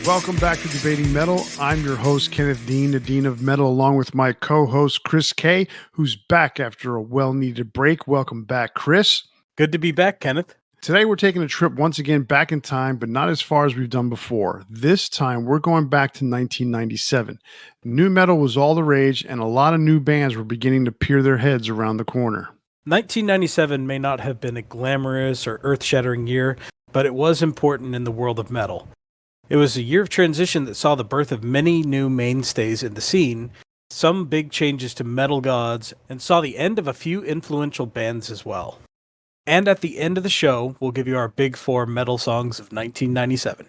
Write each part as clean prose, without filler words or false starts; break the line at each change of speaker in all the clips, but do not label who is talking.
Welcome back to Debating Metal. I'm your host, Kenneth Dean, the Dean of Metal, along with my co-host, Chris Kaye, who's back after a well-needed break. Welcome back, Chris.
Good to be back, Kenneth.
Today, we're taking a trip once again back in time, but not as far as we've done before. This time, we're going back to 1997. New metal was all the rage, and a lot of new bands were beginning to peer their heads around the corner.
1997 may not have been a glamorous or earth-shattering year, but it was important in the world of metal. It was a year of transition that saw the birth of many new mainstays in the scene, some big changes to metal gods, and saw the end of a few influential bands as well. And at the end of the show, we'll give you our big four metal songs of 1997.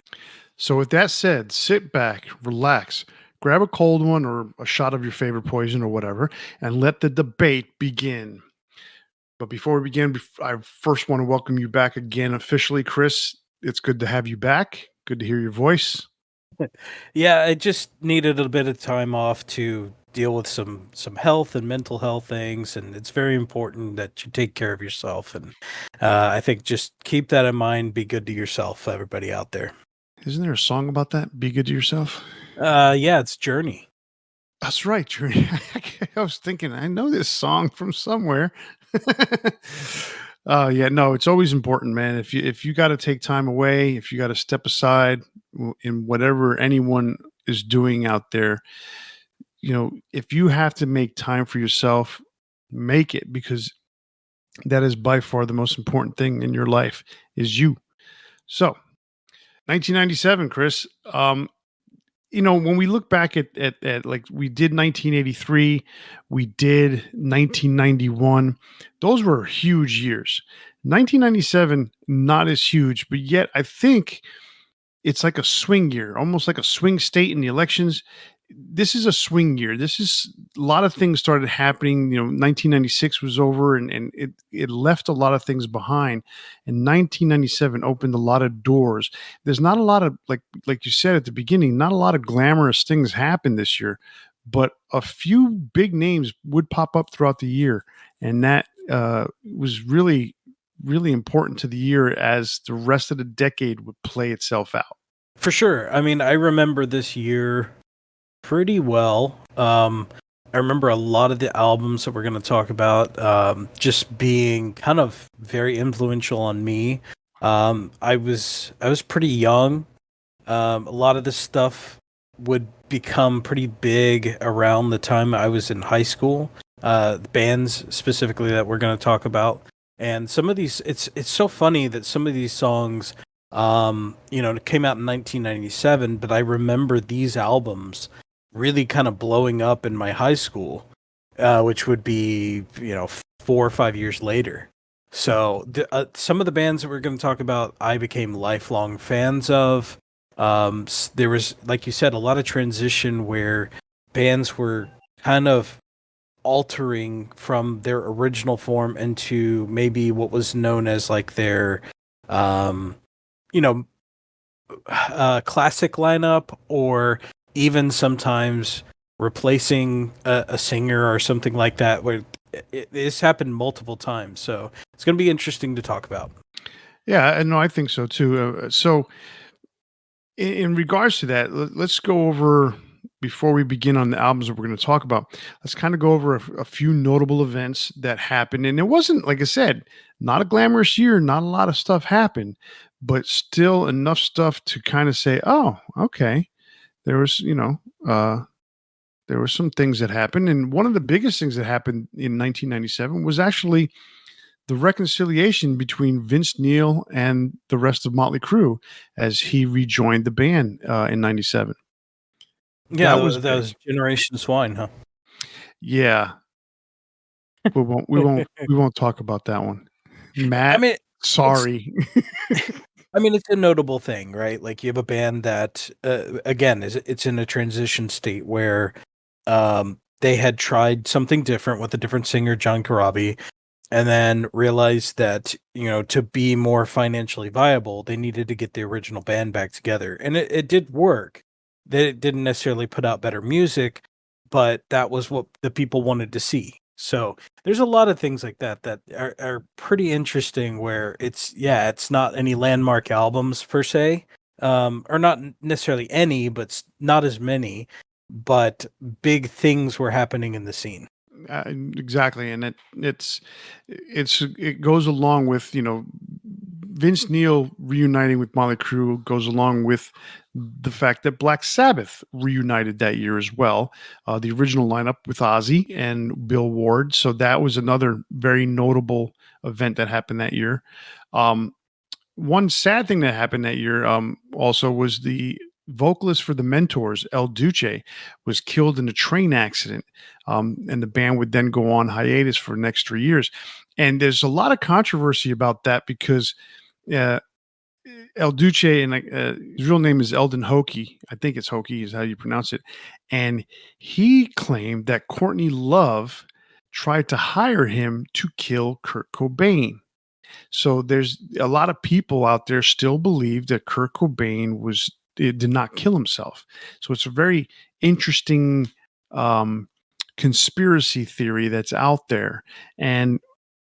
So with that said, sit back, relax, grab a cold one or a shot of your favorite poison or whatever, and let the debate begin. But before we begin, I first want to welcome you back again officially, Chris. It's good to have you back. Good to hear your voice.
Yeah, I just needed a bit of time off to deal with some health and mental health things, and it's very important that you take care of yourself. And I think just keep that in mind. Be good to yourself, everybody out there.
Isn't there a song about that? Be good to yourself.
Yeah, it's Journey.
That's right, Journey. I was thinking, I know this song from somewhere. Yeah, no, it's always important, man. If you got to take time away, if you got to step aside in whatever anyone is doing out there, if you have to make time for yourself, make it, because that is by far the most important thing in your life is you. So, 1997, Chris. When we look back at like we did 1983, we did 1991, those were huge years. 1997, not as huge, but yet I think it's like a swing year, almost like a swing state in the elections. This is a swing year. This is a lot of things started happening. 1996 was over and it left a lot of things behind. And 1997 opened a lot of doors. There's not a lot of, like you said at the beginning, not a lot of glamorous things happened this year, but a few big names would pop up throughout the year. And that was really, really important to the year as the rest of the decade would play itself out.
For sure. I mean, I remember this year pretty well. I remember a lot of the albums that we're going to talk about just being kind of very influential on me. I was pretty young. A lot of this stuff would become pretty big around the time I was in high school. The bands specifically that we're going to talk about, and some of these, it's so funny that some of these songs, came out in 1997, but I remember these albums really kind of blowing up in my high school, which would be 4 or 5 years later. So some of the bands that we're going to talk about, I became lifelong fans of. There was, like you said, a lot of transition where bands were kind of altering from their original form into maybe what was known as like their classic lineup, or even sometimes replacing a singer or something like that, where this happened multiple times. So it's going to be interesting to talk about.
Yeah, no, I think so too. So in regards to that, let's go over, before we begin on the albums that we're going to talk about, let's kind of go over a few notable events that happened. And it wasn't, like I said, not a glamorous year, not a lot of stuff happened, but still enough stuff to kind of say, oh, okay, there was, there were some things that happened. And one of the biggest things that happened in 1997 was actually the reconciliation between Vince Neil and the rest of Motley Crue as he rejoined the band in 97.
Yeah, that was Generation Swine, huh?
Yeah. We won't talk about that one. Matt, I mean, sorry.
I mean, it's a notable thing, right? Like, you have a band that, again, it's in a transition state where they had tried something different with a different singer, John Corabi, and then realized that, to be more financially viable, they needed to get the original band back together. And it did work. They didn't necessarily put out better music, but that was what the people wanted to see. So there's a lot of things like that are pretty interesting, where it's not any landmark albums per se, or not necessarily any, but not as many, but big things were happening in the scene.
Exactly, and it goes along with Vince Neil reuniting with Motley Crue goes along with the fact that Black Sabbath reunited that year as well. The original lineup with Ozzy and Bill Ward, so that was another very notable event that happened that year. Um, One sad thing that happened that year also was the vocalist for the Mentors, El Duce, was killed in a train accident. And the band would then go on hiatus for the next 3 years. And there's a lot of controversy about that because uh, El Duce, and his real name is Eldon Hokie. I think it's Hokie is how you pronounce it. And he claimed that Courtney Love tried to hire him to kill Kurt Cobain. So there's a lot of people out there still believe that Kurt Cobain did not kill himself. So it's a very interesting um, conspiracy theory that's out there. And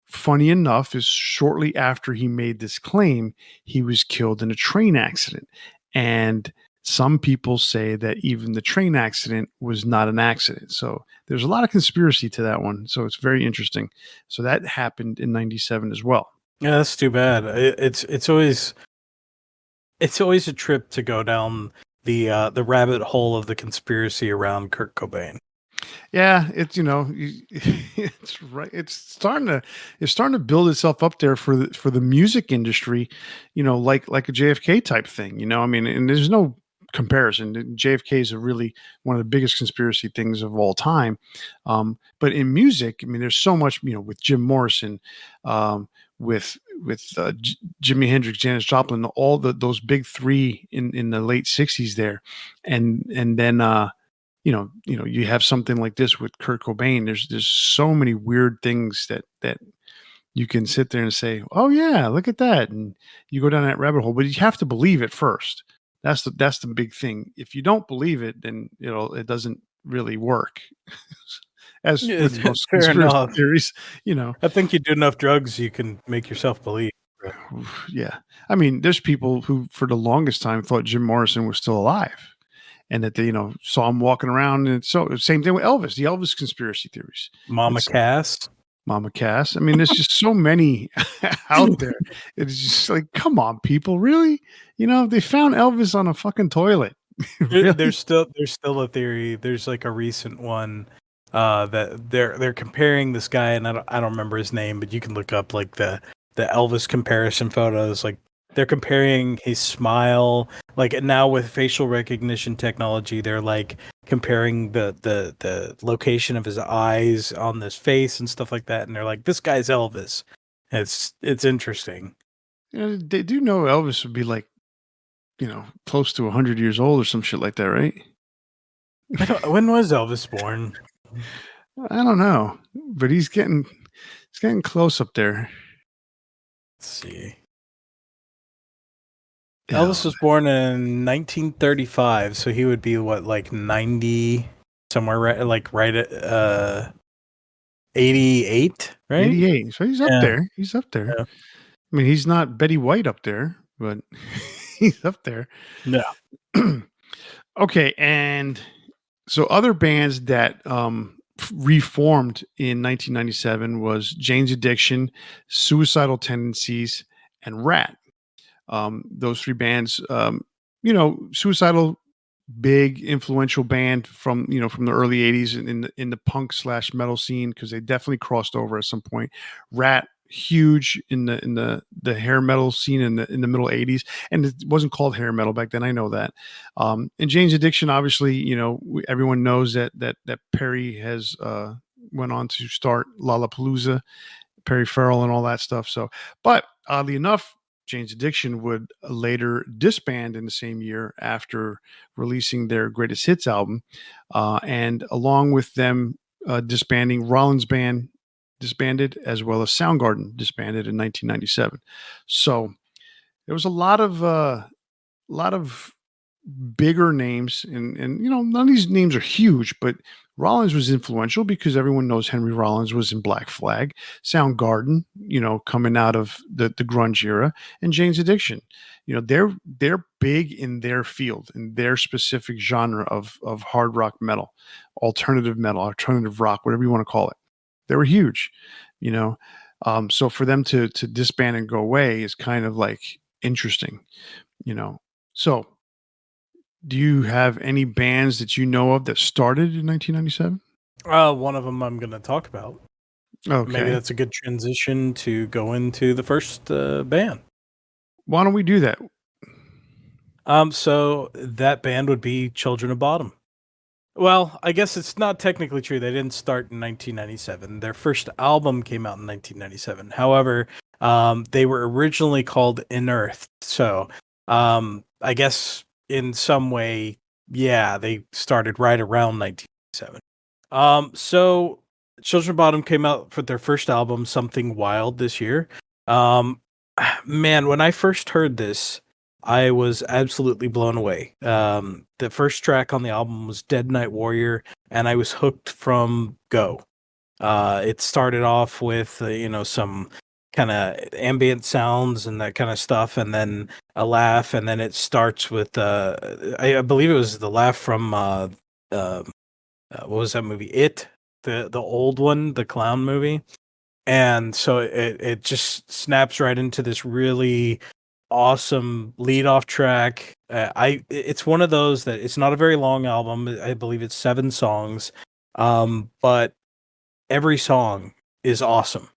funny enough, is shortly after he made this claim, he was killed in a train accident. And some people say that even the train accident was not an accident. So there's a lot of conspiracy to that one. So it's very interesting. So that happened in 97 as well.
Yeah, that's too bad. It's always a trip to go down the rabbit hole of the conspiracy around Kurt Cobain.
Yeah, it's it's right. It's starting to build itself up there for the music industry, like a JFK type thing. I mean, and there's no comparison. JFK is a really one of the biggest conspiracy things of all time. But in music, I mean, there's so much, with Jim Morrison, with Jimi Hendrix, Janis Joplin, all those big three in the late '60s there, and then. You have something like this with Kurt Cobain. There's so many weird things that you can sit there and say, "Oh yeah, look at that," and you go down that rabbit hole. But you have to believe it first. That's the big thing. If you don't believe it, then it doesn't really work. As
Yeah,
with most
fair
conspiracy
enough.
theories, you know,
I think you do enough drugs, you can make yourself believe.
yeah. I mean, there's people who, for the longest time, thought Jim Morrison was still alive. And that they, saw him walking around. And so same thing with Elvis, the Elvis conspiracy theories.
Mama
It's
Cass.
Mama Cass. I mean, there's just so many out there. It's just like, come on, people, really? They found Elvis on a fucking toilet.
There's
Really?
still a theory. There's like a recent one that they're comparing this guy, and I don't remember his name, but you can look up like the Elvis comparison photos. Like they're comparing his smile, like now with facial recognition technology, they're like comparing the location of his eyes on this face and stuff like that, and they're like, this guy's Elvis. It's interesting.
They do know Elvis would be like, close to 100 years old or some shit like that, right?
When was Elvis born?
I don't know, but he's getting close up there.
Let's see. Elvis was
Elvis.
born in 1935, so he would be what, like 90, somewhere right at 88, right?
88. So he's up
Yeah.
there. He's up there.
Yeah.
I mean, he's not Betty White up there, but he's up there.
Yeah.
Okay, and so other bands that reformed in 1997 was Jane's Addiction, Suicidal Tendencies, and Rat. Those three bands, Suicidal, big influential band from the early 80s in the punk slash metal scene, because they definitely crossed over at some point. Rat, huge in the hair metal scene in the middle 80s, and it wasn't called hair metal back then, I know that. And Jane's Addiction, obviously, everyone knows that Perry has went on to start Lollapalooza, Perry Farrell and all that stuff. So, but oddly enough, Jane's Addiction would later disband in the same year after releasing their greatest hits album. And along with them disbanding, Rollins Band disbanded, as well as Soundgarden disbanded in 1997. So there was a lot of bigger names, and none of these names are huge, but Rollins was influential because everyone knows Henry Rollins was in Black Flag, Soundgarden, coming out of the grunge era, and Jane's Addiction. They're big in their field, in their specific genre of hard rock metal, alternative rock, whatever you want to call it. They were huge, you know. So for them to disband and go away is kind of like interesting, you know. So do you have any bands that you know of that started in 1997?
One of them I'm going to talk about. Maybe
Okay.
that's a good transition to go into the first band.
Why don't we do that?
So that band would be Children of Bottom. Well, I guess it's not technically true. They didn't start in 1997. Their first album came out in 1997. However, they were originally called Inearth. So, I guess in some way, yeah, they started right around 1997. So Children of Bottom came out for their first album, Something Wild, this year. Um, man, when I first heard this, I was absolutely blown away. The first track on the album was Dead Night Warrior, and I was hooked from go. It started off with some kind of ambient sounds and that kind of stuff, and then a laugh, and then it starts with I believe it was the laugh from uh, what was that movie? The old one, the clown movie. And so it just snaps right into this really awesome lead off track. It's one of those that it's not a very long album. I believe it's 7 songs. But every song is awesome,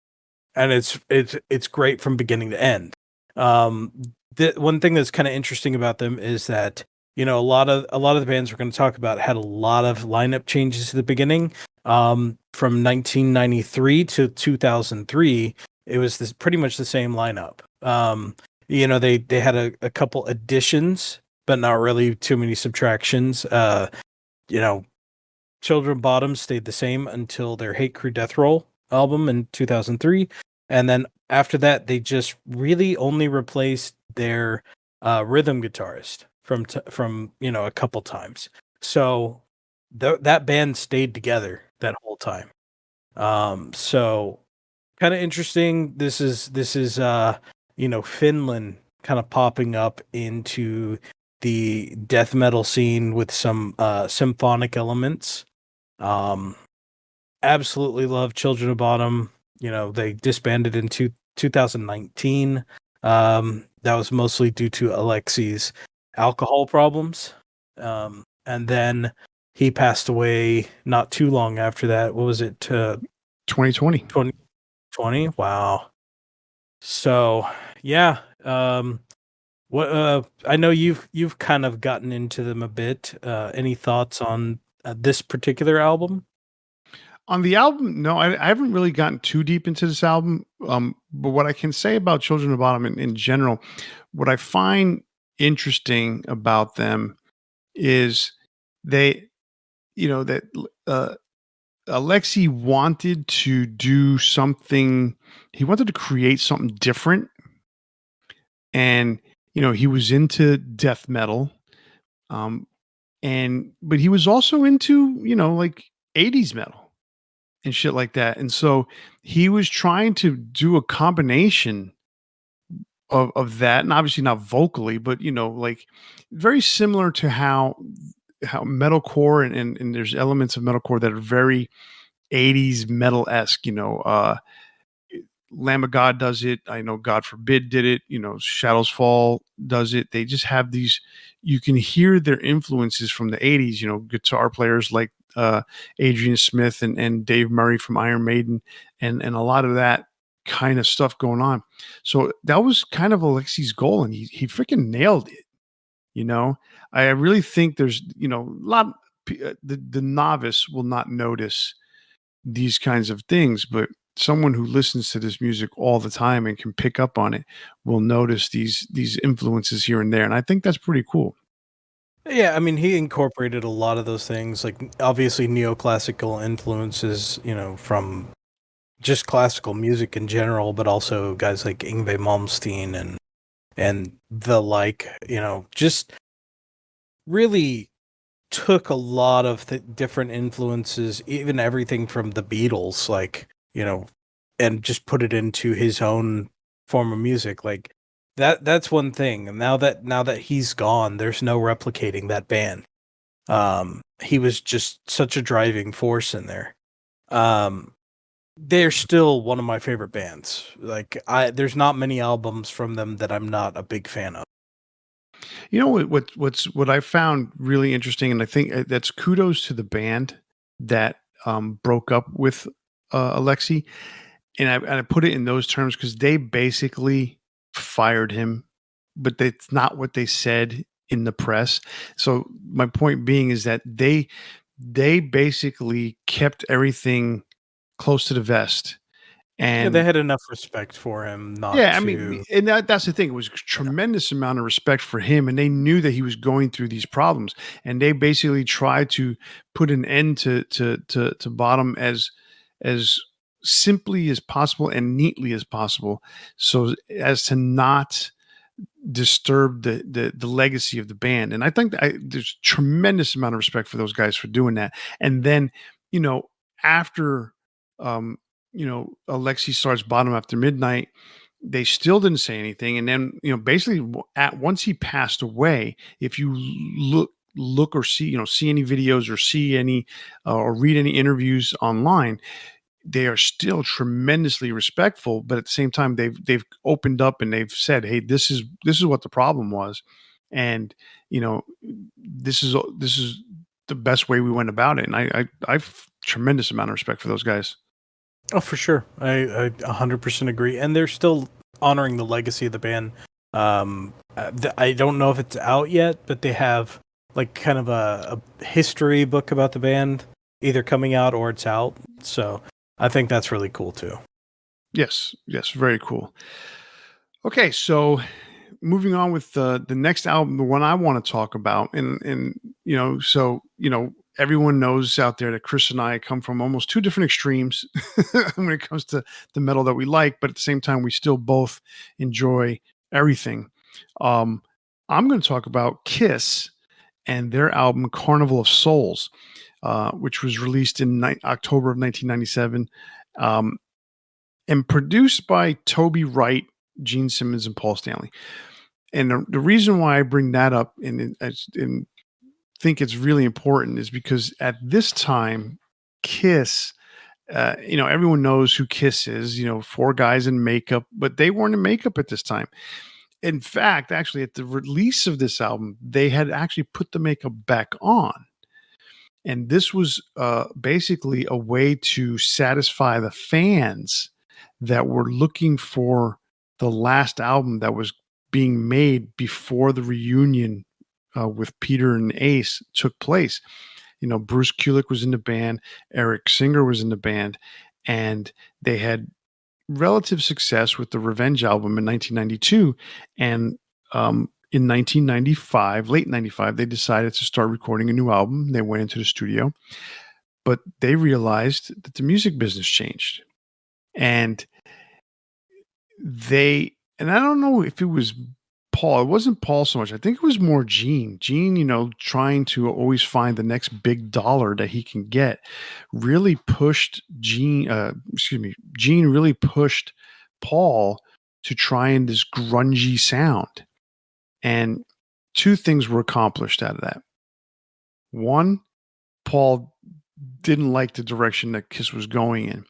and it's great from beginning to end. Um, the one thing that's kind of interesting about them is that a lot of the bands we're going to talk about had a lot of lineup changes at the beginning. From 1993 to 2003, it was pretty much the same lineup. They had a couple additions, but not really too many subtractions. You know, Children Bottom stayed the same until their Hate Crew Death Roll album in 2003. And then after that, they just really only replaced their rhythm guitarist from a couple times. So that band stayed together that whole time. So kind of interesting. This is Finland kind of popping up into the death metal scene with some symphonic elements. um, Absolutely love Children of Bottom. They disbanded in 2019. That was mostly due to Alexi's alcohol problems. And then he passed away not too long after that. What was it?
2020.
2020? Wow. So, yeah. What I know you've kind of gotten into them a bit. Any thoughts on this particular album?
On the album, no, I haven't really gotten too deep into this album. But what I can say about Children of Bottom in general, what I find interesting about them is they, that uh, Alexi wanted to do something. He wanted to create something different, and he was into death metal, um, but he was also into like 80s metal and shit like that. And so he was trying to do a combination of that, and obviously not vocally, but like very similar to how metalcore and there's elements of metalcore that are very 80s metal esque. Lamb of God does it. I know God Forbid did it. Shadows Fall does it. They just have these. You can hear their influences from the 80s. Guitar players like Adrian Smith and Dave Murray from Iron Maiden, and a lot of that kind of stuff going on. So that was kind of Alexi's goal, and he freaking nailed it. I really think there's a lot. The novice will not notice these kinds of things, but someone who listens to this music all the time and can pick up on it will notice these influences here and there, and I think that's pretty cool.
Yeah, I mean, he incorporated a lot of those things, like obviously neoclassical influences, from just classical music in general, but also guys like Yngwie Malmsteen and the like, just really took a lot of different influences, even everything from the Beatles, like, and just put it into his own form of music. Like that's one thing. And now that he's gone, there's no replicating that band. He was just such a driving force in there. Um, they're still one of my favorite bands. Like there's not many albums from them that I'm not a big fan of.
You know what I found really interesting, and I think that's kudos to the band that broke up with Alexi, and I put it in those terms because they basically fired him, but that's not what they said in the press. So my point being is that they basically kept everything close to the vest.
Yeah, they
And
had enough respect for him not
yeah, I mean,
to.
and that's the thing. It was a tremendous amount of respect for him, and they knew that he was going through these problems, and they basically tried to put an end to Bottom as simply as possible and neatly as possible, so as to not disturb the legacy of the band. And I think that there's tremendous amount of respect for those guys for doing that. And then, you know, after Alexi starts Bottom After Midnight, they still didn't say anything. And then, basically at once he passed away, if you look or see any videos or see any or read any interviews online, they are still tremendously respectful, but at the same time they've opened up and they've said, hey, this is what the problem was, and this is the best way we went about it. And I've tremendous amount of respect for those guys.
Oh, for sure. I 100% agree. And they're still honoring the legacy of the band. I don't know if it's out yet, but they have like kind of a history book about the band either coming out or it's out. So I think that's really cool too.
Yes, very cool. Okay, so moving on with the next album, the one I want to talk about, and everyone knows out there that Chris and I come from almost two different extremes when it comes to the metal that we like, but at the same time, we still both enjoy everything. Um, I'm going to talk about Kiss and their album Carnival of Souls, which was released in October of 1997. And produced by Toby Wright, Gene Simmons, and Paul Stanley. And the reason why I bring that up and think it's really important is because at this time, Kiss, everyone knows who Kiss is, four guys in makeup, but they weren't in makeup at this time. In fact, actually, at the release of this album, they had actually put the makeup back on. And this was basically a way to satisfy the fans that were looking for the last album that was being made before the reunion with Peter and Ace took place. Bruce Kulick was in the band, Eric Singer was in the band, and they had relative success with the Revenge album in 1992. And in 1995, late 95, they decided to start recording a new album. They went into the studio, but they realized that the music business changed. And and I don't know if it was Paul. It wasn't Paul so much. I think it was more Gene. Gene, trying to always find the next big dollar that he can get, really pushed Gene. Gene really pushed Paul to try and this grungy sound. And two things were accomplished out of that. One, Paul didn't like the direction that Kiss was going in.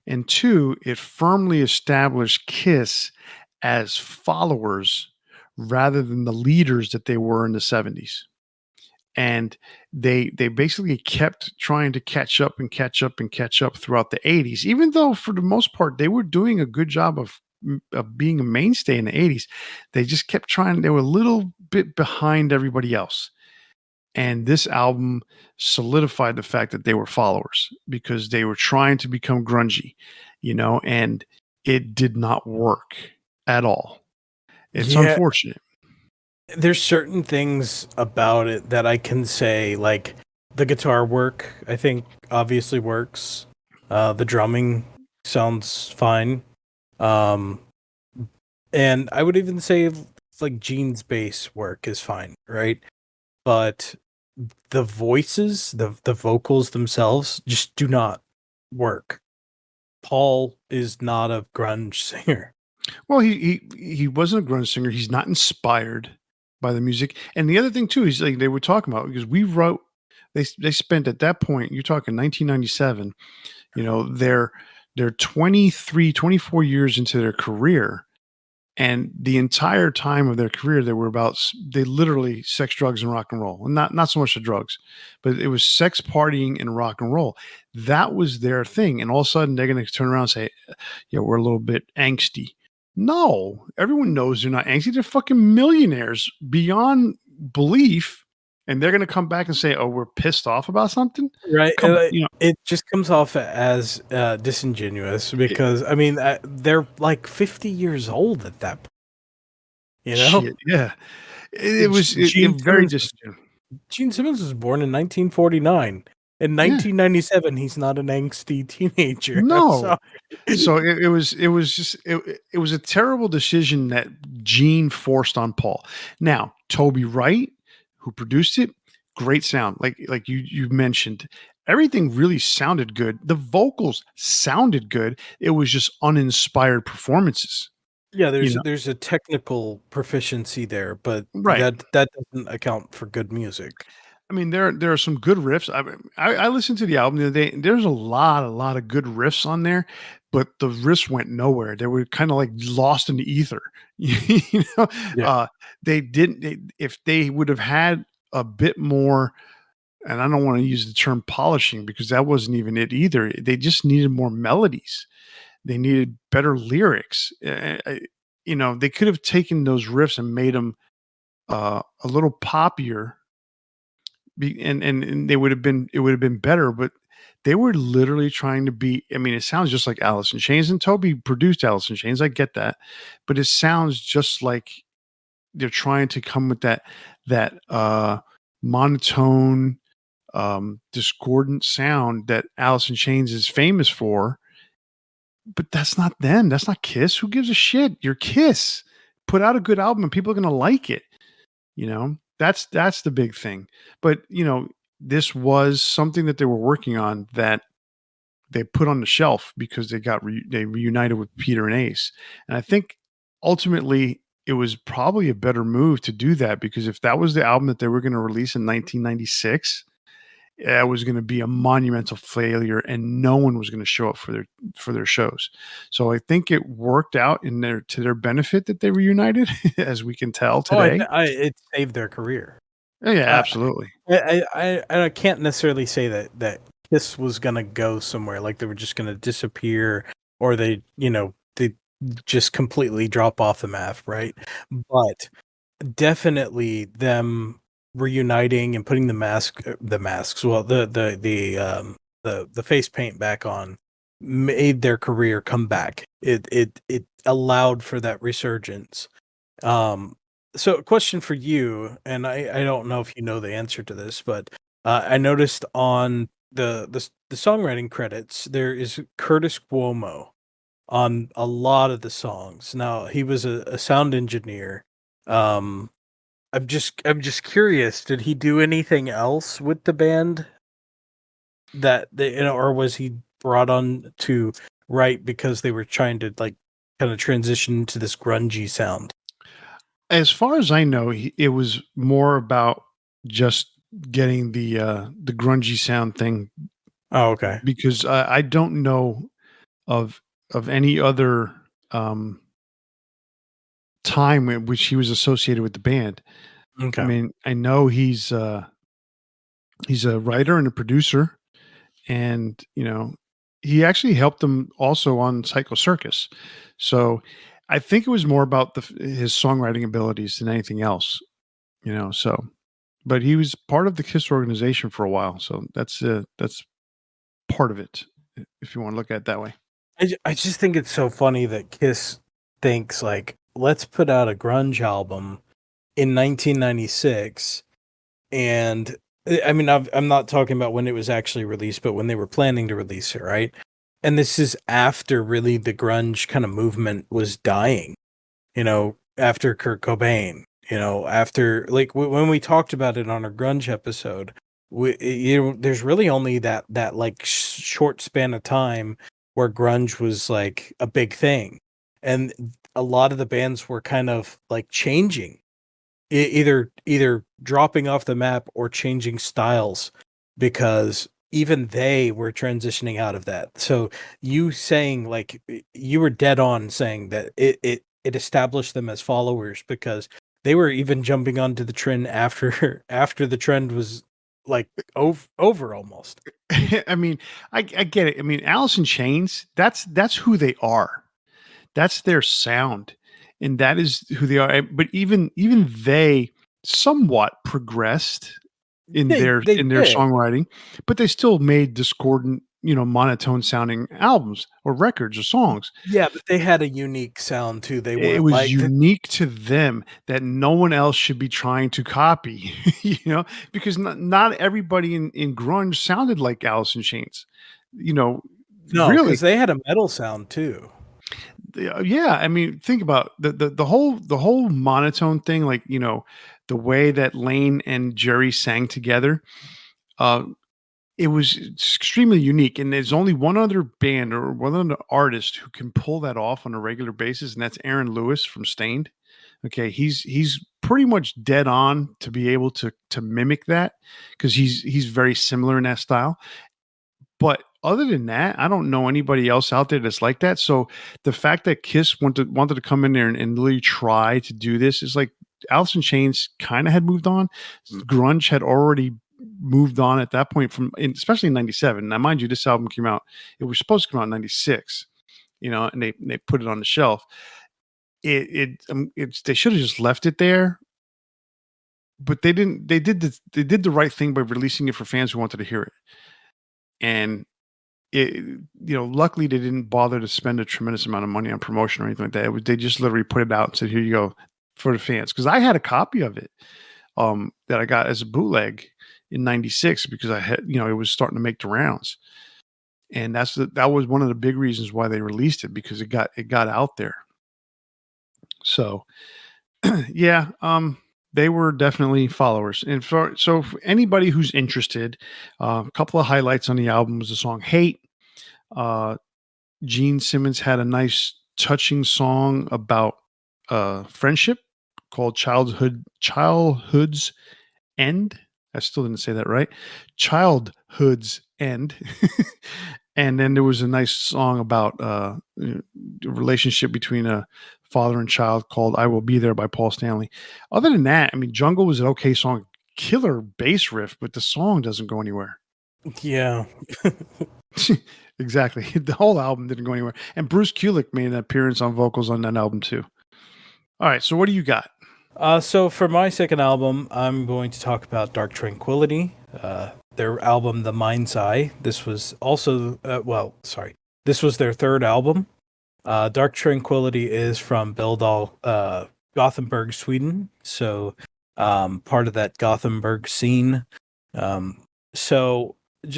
And two, it firmly established Kiss as followers rather than the leaders that they were in the 70s. And they basically kept trying to catch up and catch up and catch up throughout the 80s, even though for the most part they were doing a good job of being a mainstay in the 80s. They just kept trying, they were a little bit behind everybody else. And this album solidified the fact that they were followers because they were trying to become grungy, and it did not work at all. It's
Yeah,
unfortunate.
there's certain things about it that I can say, like the guitar work, I think obviously works. The drumming sounds fine. Um, and I would even say like Gene's bass work is fine, right? but the voices, the vocals themselves just do not work. Paul is not a grunge singer.
Well, he wasn't a grunge singer. He's not inspired by the music. And the other thing too is like they were talking about because we wrote they spent at that point, you're talking 1997, you know, they're 23, 24 years into their career. And the entire time of their career, they were about they literally sex, drugs, and rock and roll. And not so much the drugs, but it was sex, partying, and rock and roll. That was their thing. And all of a sudden, they're going to turn around and say, "Yeah, we're a little bit angsty." No, everyone knows they're not angsty. They're fucking millionaires beyond belief, and they're going to come back and say, "Oh, we're pissed off about something."
Right.
Come, you know,
It just comes off as disingenuous because I mean they're like 50 years old at that point, you know?
shit. Yeah, it was very
Simmons was
disingenuous.
Gene Simmons was born in 1949. In
Yeah,
1997, he's not an angsty teenager. I'm
no.
sorry.
So it was just it was a terrible decision that Gene forced on Paul. Now, Toby Wright, who produced it, great sound. Like you mentioned, everything really sounded good. The vocals sounded good. It was just uninspired performances.
Yeah,
You know,
there's a technical proficiency there, but
right?
that doesn't account for good music.
I mean, there are some good riffs. I listened to the album the other day. There's a lot of good riffs on there, but the riffs went nowhere. They were kind of like lost in the ether. you know,
Yeah.
uh, they didn't. If they would have had a bit more, and I don't want to use the term polishing because that wasn't even it either. They just needed more melodies. They needed better lyrics. They could have taken those riffs and made them a little poppier and they would have been it would have been better, but they were literally trying to be. I mean, it sounds just like Alice in Chains, and Toby produced Alice in Chains. I get that, but it sounds just like they're trying to come with that monotone, discordant sound that Alice in Chains is famous for. But that's not them. That's not Kiss. Who gives a shit? You're Kiss. Put out a good album, and people are gonna like it. That's the big thing. But this was something that they were working on that they put on the shelf because they reunited with Peter and Ace. And I think ultimately it was probably a better move to do that because if that was the album that they were going to release in 1996, that was going to be a monumental failure and no one was going to show up for their shows. So I think it worked out to their benefit that they reunited as we can tell
Oh,
today.
it saved their career.
Oh, yeah,
Uh,
absolutely.
I can't necessarily say that Kiss was gonna go somewhere, like they were just gonna disappear, or they just completely drop off the map, right? But definitely them reuniting and putting the masks, well, the face paint back on, made their career come back. It allowed for that resurgence. Um, so a question for you, and I don't know if you know the answer to this, but I noticed on the songwriting credits there is Curtis Cuomo on a lot of the songs. Now he was a sound engineer. Um, I'm just curious, did he do anything else with the band or was he brought on to write because they were trying to like kind of transition to this grungy sound?
As far as I know, it was more about just getting the grungy sound thing
Oh, okay.
because I don't know of any other um, time in which he was associated with the band. I
Okay.
mean, I know he's a writer and a producer, and he actually helped them also on Psycho Circus. So I think it was more about his songwriting abilities than anything else. So but he was part of the KISS organization for a while, so that's part of it, if you want to look at it that way.
I just think it's so funny that Kiss thinks like, let's put out a grunge album in 1996, and I mean I'm not talking about when it was actually released, but when they were planning to release it, right? And this is after really the grunge kind of movement was dying, after Kurt Cobain. After like when we talked about it on our grunge episode, there's really only that like short span of time where grunge was like a big thing, and a lot of the bands were kind of like changing, either dropping off the map or changing styles, because even they were transitioning out of that. So you saying like you were dead on saying that it established them as followers, because they were even jumping onto the trend after after the trend was like over almost.
I mean, I get it. I mean, Alice in Chains, that's who they are. That's their sound, and that is who they are. But even they somewhat progressed
They
in their
did.
songwriting, but they still made discordant, monotone sounding albums or records or songs.
Yeah, but they had a unique sound too. They
It
weren't
was
like
unique to them that no one else should be trying to copy, because not everybody in grunge sounded like Alice in Chains. You know,
no,
really,
because they had a metal sound too.
yeah. I mean, think about the whole monotone thing, like, the way that Lane and Jerry sang together. Uh, it was extremely unique, and there's only one other band or one other artist who can pull that off on a regular basis, and that's Aaron Lewis from Stained. Okay, he's pretty much dead on to be able to mimic that, because he's very similar in that style. But other than that, I don't know anybody else out there that's like that. So the fact that Kiss wanted to come in there and really try to do this is like Alice in Chains kind of had moved on. Grunge had already moved on at that point, especially in '97. Now, mind you, this album came out. It was supposed to come out in '96, and they put it on the shelf. They should have just left it there, but they didn't. They did the right thing by releasing it for fans who wanted to hear it. And luckily they didn't bother to spend a tremendous amount of money on promotion or anything like that. They just literally put it out and said, "Here you go for the fans." Because I had a copy of it, that I got as a bootleg in '96, because I had, it was starting to make the rounds, and that was one of the big reasons why they released it, because it got out there. So yeah, they were definitely followers. And for anybody who's interested, a couple of highlights on the album was the song "Hate." Uh, Gene Simmons had a nice, touching song about friendship called "Childhood's End." I still didn't say that right. "Childhood's End." And then there was a nice song about the relationship between a father and child called "I Will Be There" by Paul Stanley. Other than that, I mean, "Jungle" was an okay song, killer bass riff, but the song doesn't go anywhere.
Yeah.
Exactly. The whole album didn't go anywhere. And Bruce Kulick made an appearance on vocals on that album too. All right, so what do you got?
So for my second album, I'm going to talk about Dark Tranquillity, their album The Mind's Eye. This was also, this was their third album. Dark Tranquillity is from Bildal, Gothenburg, Sweden. So, part of that Gothenburg scene. Um, so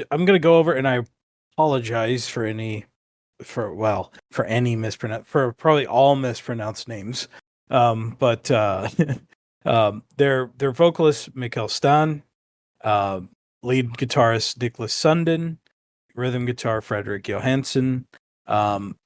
I'm gonna go over, and I apologize for any mispronounce for probably all mispronounced names. But their vocalist Mikael Stan, uh, lead guitarist Niklas Sundin, rhythm guitar Frederick Johansson.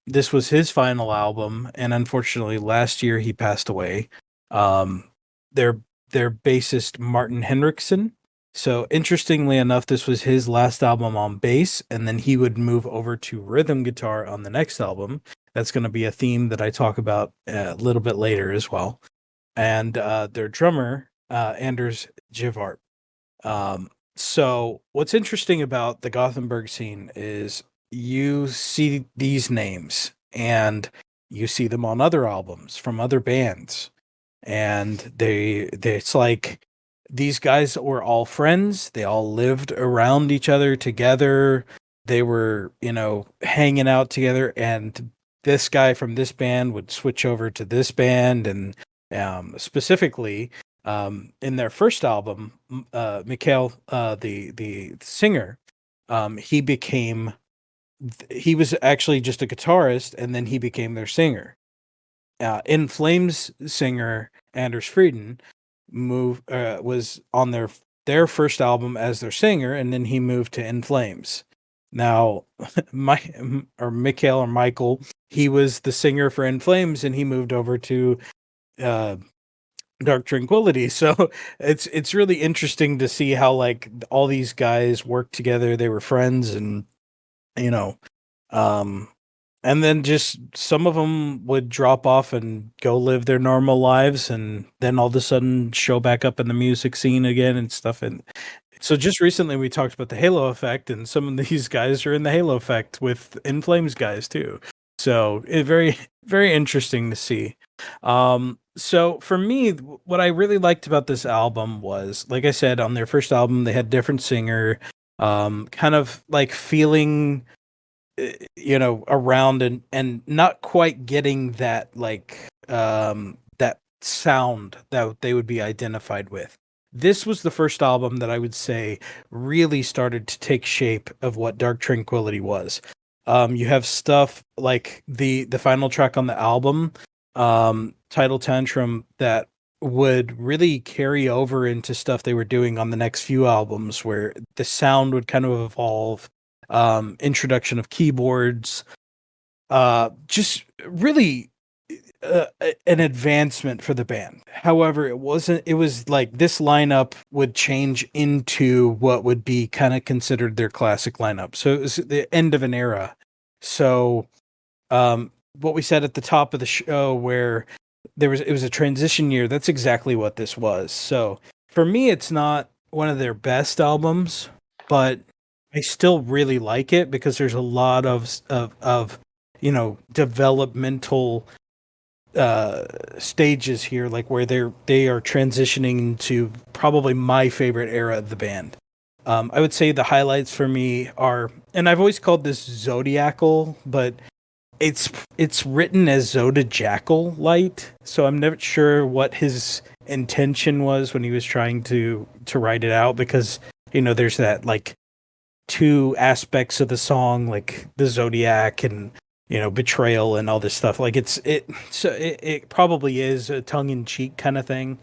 This was his final album, and unfortunately, last year he passed away. Um, their their bassist Martin Henriksen. So interestingly enough, this was his last album on bass, and then he would move over to rhythm guitar on the next album. That's going to be a theme that I talk about a little bit later as well. And their drummer Anders Givart. So what's interesting about the Gothenburg scene is you see these names and you see them on other albums from other bands, and it's like these guys were all friends. They all lived around each other together. They were, hanging out together, and this guy from this band would switch over to this band, and specifically in their first album, Mikhail, the singer, he became he was actually just a guitarist, and then he became their singer. In Flames singer Anders Frieden was on their first album as their singer, and then he moved to In Flames. Now, Mikhail or Michael, he was the singer for In Flames, and he moved over to uh, Dark Tranquility. So it's really interesting to see how like all these guys worked together. They were friends, and you know, um, and then just some of them would drop off and go live their normal lives, and then all of a sudden show back up in the music scene again and stuff. And so just recently we talked about the Halo effect, and some of these guys are in the Halo effect with In Flames guys too. So it very very interesting to see. So for me, what I really liked about this album was, like I said, on their first album they had different singer, kind of like feeling around and not quite getting that like that sound that they would be identified with. This was the first album that I would say really started to take shape of what Dark Tranquility was. You have stuff like the final track on the album, Title Tantrum, that would really carry over into stuff they were doing on the next few albums, where the sound would kind of evolve, introduction of keyboards, just really an advancement for the band. However, it was like this lineup would change into what would be kind of considered their classic lineup. So it was the end of an era. So, what we said at the top of the show, where it was a transition year, that's exactly what this was. So for me, it's not one of their best albums, but I still really like it because there's a lot of developmental stages here, like where they are transitioning into probably my favorite era of the band. I would say the highlights for me are, and I've always called this Zodiacal, but it's written as Zodajackal Light, so I'm never sure what his intention was when he was trying to write it out, because there's that like two aspects of the song, like the zodiac and betrayal and all this stuff. Like it probably is a tongue-in-cheek kind of thing.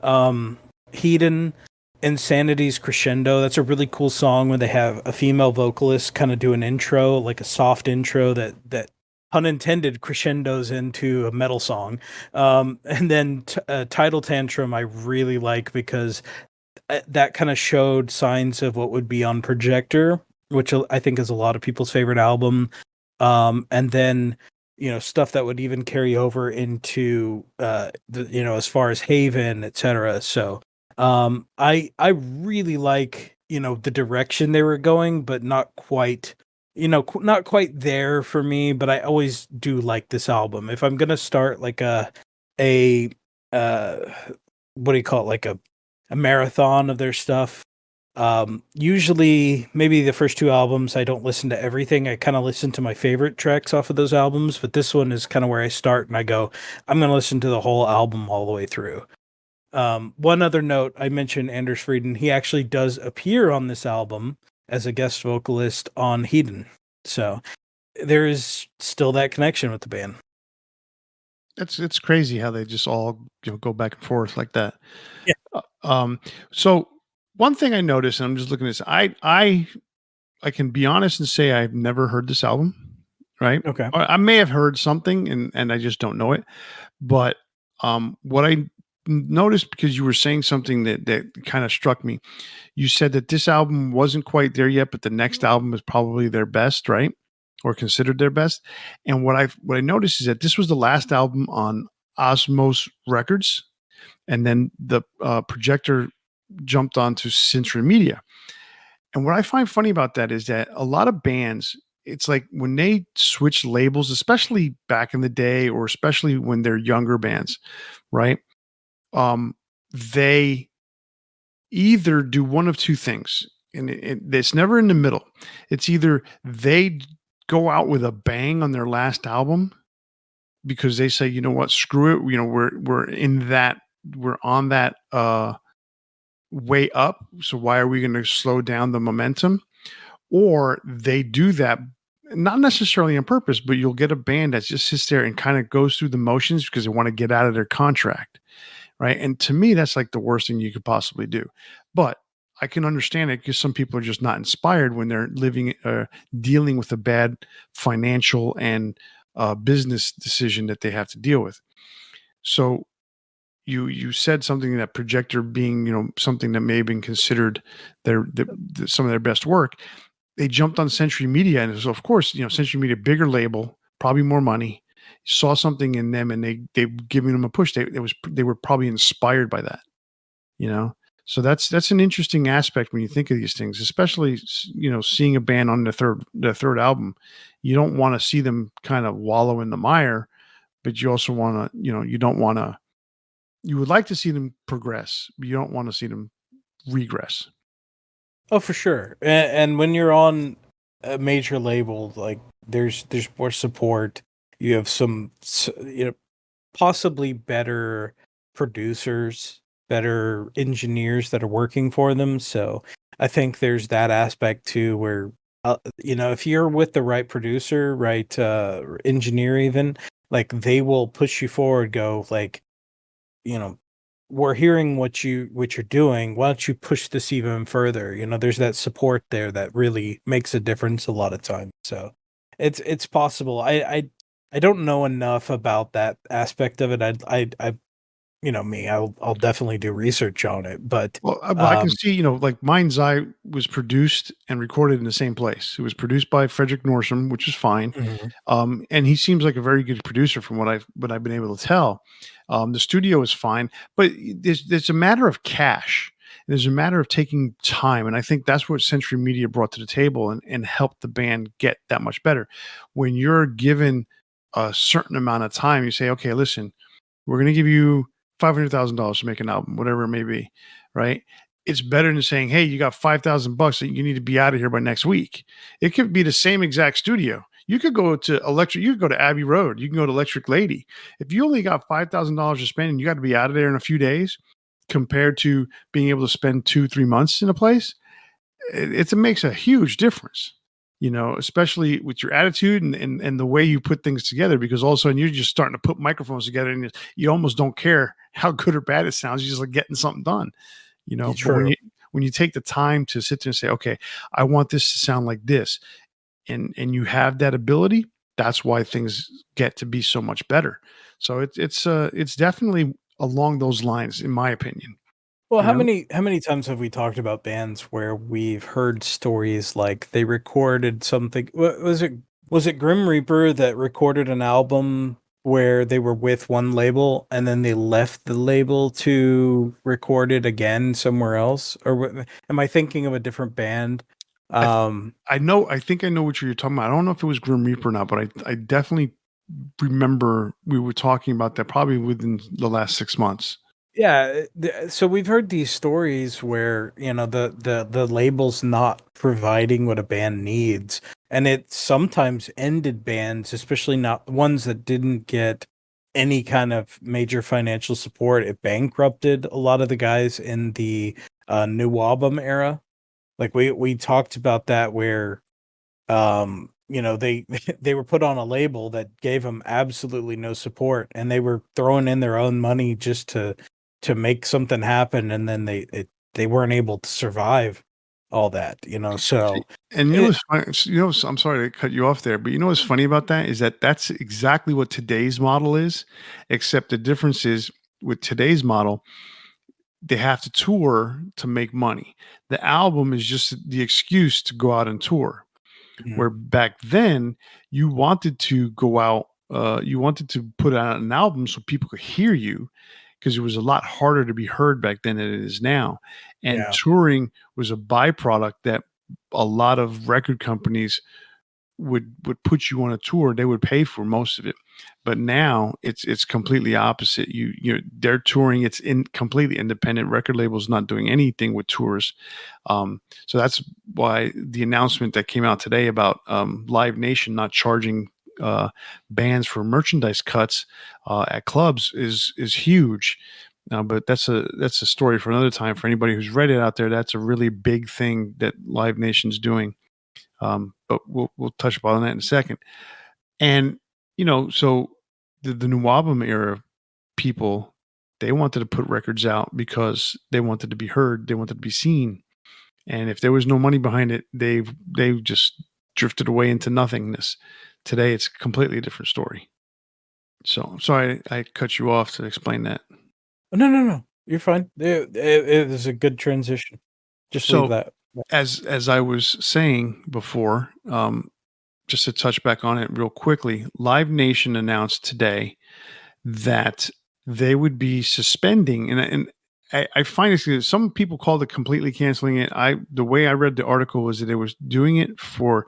Hedon, Insanity's Crescendo, that's a really cool song when they have a female vocalist kind of do an intro, like a soft intro that pun intended crescendos into a metal song. And then Title Tantrum I really like because that kind of showed signs of what would be on Projector, which I think is a lot of people's favorite album. And then stuff that would even carry over into as far as Haven, etc. So I really like the direction they were going, but not quite not quite there for me. But I always do like this album. If I'm gonna start like a uh what do you call it, like a marathon of their stuff. Usually maybe the first two albums, I don't listen to everything. I kind of listen to my favorite tracks off of those albums, but this one is kind of where I start and I go, I'm going to listen to the whole album all the way through. One other note, I mentioned Anders Frieden. He actually does appear on this album as a guest vocalist on Hedon. So there is still that connection with the band.
It's crazy how they just all go back and forth like that.
Yeah.
Uh, um, so one thing I noticed, and I'm just looking at this, I can be honest and say I've never heard this album, right?
Okay.
Or I may have heard something and I just don't know it. But what I noticed, because you were saying something that kind of struck me. You said that this album wasn't quite there yet, but the next album is probably their best, right? Or considered their best. And what I noticed is that this was the last album on Osmos Records, and then the Projector jumped onto Century Media. And what I find funny about that is that a lot of bands, it's like when they switch labels, especially back in the day, or especially when they're younger bands, right? They either do one of two things, and it's never in the middle. It's either they go out with a bang on their last album because they say, you know what, screw it, we're on that way up, so why are we going to slow down the momentum? Or they do that not necessarily on purpose, but you'll get a band that just sits there and kind of goes through the motions because they want to get out of their contract, right? And to me, that's like the worst thing you could possibly do. But I can understand it because some people are just not inspired when they're dealing with a bad financial and business decision that they have to deal with. So you said something, that projector being, something that may have been considered some of their best work. They jumped on Century Media, and so of course, Century Media, bigger label, probably more money, saw something in them, and they giving them a push. They were probably inspired by that, you know. So that's an interesting aspect when you think of these things, especially seeing a band on their third album. You don't want to see them kind of wallow in the mire, but you also want to, you don't want to. You would like to see them progress, but you don't want to see them regress.
Oh, for sure. And when you're on a major label, like there's more support. You have possibly better producers, better engineers that are working for them. So I think there's that aspect too, where if you're with the right producer, right engineer, even like they will push you forward. Go like, you know, we're hearing what you're doing. Why don't you push this even further? There's that support there that really makes a difference a lot of times. So it's possible. I don't know enough about that aspect of it. I me, I'll definitely do research on it. But
Well, I can
um
see, like Mind's Eye was produced and recorded in the same place. It was produced by Frederick Norsom, which is fine.
mhm,
And he seems like a very good producer from what I've been able to tell. The studio is fine, but there's a matter of cash. There's a matter of taking time, and I think that's what Century Media brought to the table and helped the band get that much better. When you're given a certain amount of time, you say, "Okay, listen, we're going to give you $500,000 to make an album, whatever it may be," right? It's better than saying, "Hey, you got $5,000 that you need to be out of here by next week." It could be the same exact studio. You could go to Electric. You could go to Abbey Road. You can go to Electric Lady. If you only got $5,000 to spend and you got to be out of there in a few days, compared to being able to spend 2-3 months in a place, it makes a huge difference. Especially with your attitude and the way you put things together, because all of a sudden you're just starting to put microphones together and you almost don't care how good or bad it sounds. You're just like getting something done, but when
true.
you take the time to sit there and say, okay, I want this to sound like this, and you have that ability, that's why things get to be so much better. So it's definitely along those lines, in my opinion.
Well,
you
how
know
many times have we talked about bands where we've heard stories like they recorded something? Was it Grim Reaper that recorded an album where they were with one label and then they left the label to record it again somewhere else? Or am I thinking of a different band?
I th-
Um,
I think I know what you're talking about. I don't know if it was Grim Reaper or not, but I definitely remember we were talking about that probably within the last 6 months.
Yeah, so we've heard these stories where, the label's not providing what a band needs, and it sometimes ended bands, especially not ones that didn't get any kind of major financial support. It bankrupted a lot of the guys in the new album era. Like we talked about that where they they were put on a label that gave them absolutely no support, and they were throwing in their own money just to make something happen, and then they weren't able to survive all that,
See,
so
and
it
what's funny, I'm sorry to cut you off there, but what's funny about that is that that's exactly what today's model is, except the difference is with today's model, they have to tour to make money. The album is just the excuse to go out and tour.
Mhm.
Where back then you wanted to go out, you wanted to put out an album so people could hear you, because it was a lot harder to be heard back then than it is now. And
Yeah,
touring was a byproduct that a lot of record companies would put you on a tour. They would pay for most of it. But now it's completely opposite. They're touring. It's in completely independent. Record labels not doing anything with tours. So that's why the announcement that came out today about Live Nation not charging bands for merchandise cuts at clubs is huge. But that's a story for another time. For anybody who's read it out there, that's a really big thing that Live Nation's doing. But we'll touch upon that in a second. And so the new album era people, they wanted to put records out because they wanted to be heard, they wanted to be seen, and if there was no money behind it, they've just drifted away into nothingness. Today, it's a completely different story. So I'm sorry I cut you off to explain that.
No, no, no. You're fine. It is a good transition. Just leave
So
that.
as I was saying before, just to touch back on it real quickly, Live Nation announced today that they would be suspending, and I find it, some people called it completely canceling it. The way I read the article was that it was doing it for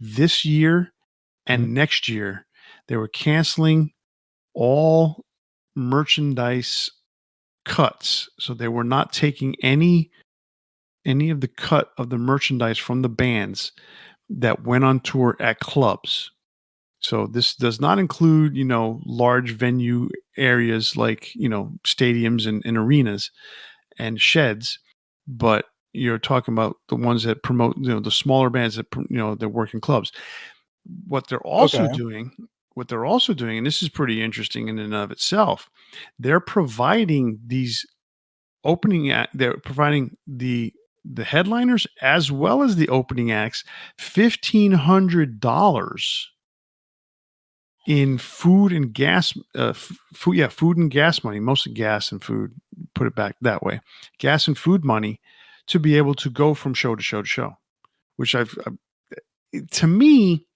this year
Mhm.
and next year. They were canceling all merchandise cuts, so they were not taking any of the cut of the merchandise from the bands that went on tour at clubs. So this does not include, large venue areas like, stadiums and arenas and sheds, but you're talking about the ones that promote, the smaller bands that, that work in clubs. What they're also
Okay.
doing, what they're also doing, and this is pretty interesting in and of itself, they're providing these they're providing the headliners as well as the opening acts $1,500 in food and gas, food and gas money, mostly gas and food, put it back that way, gas and food money, to be able to go from show to show to show, which to me,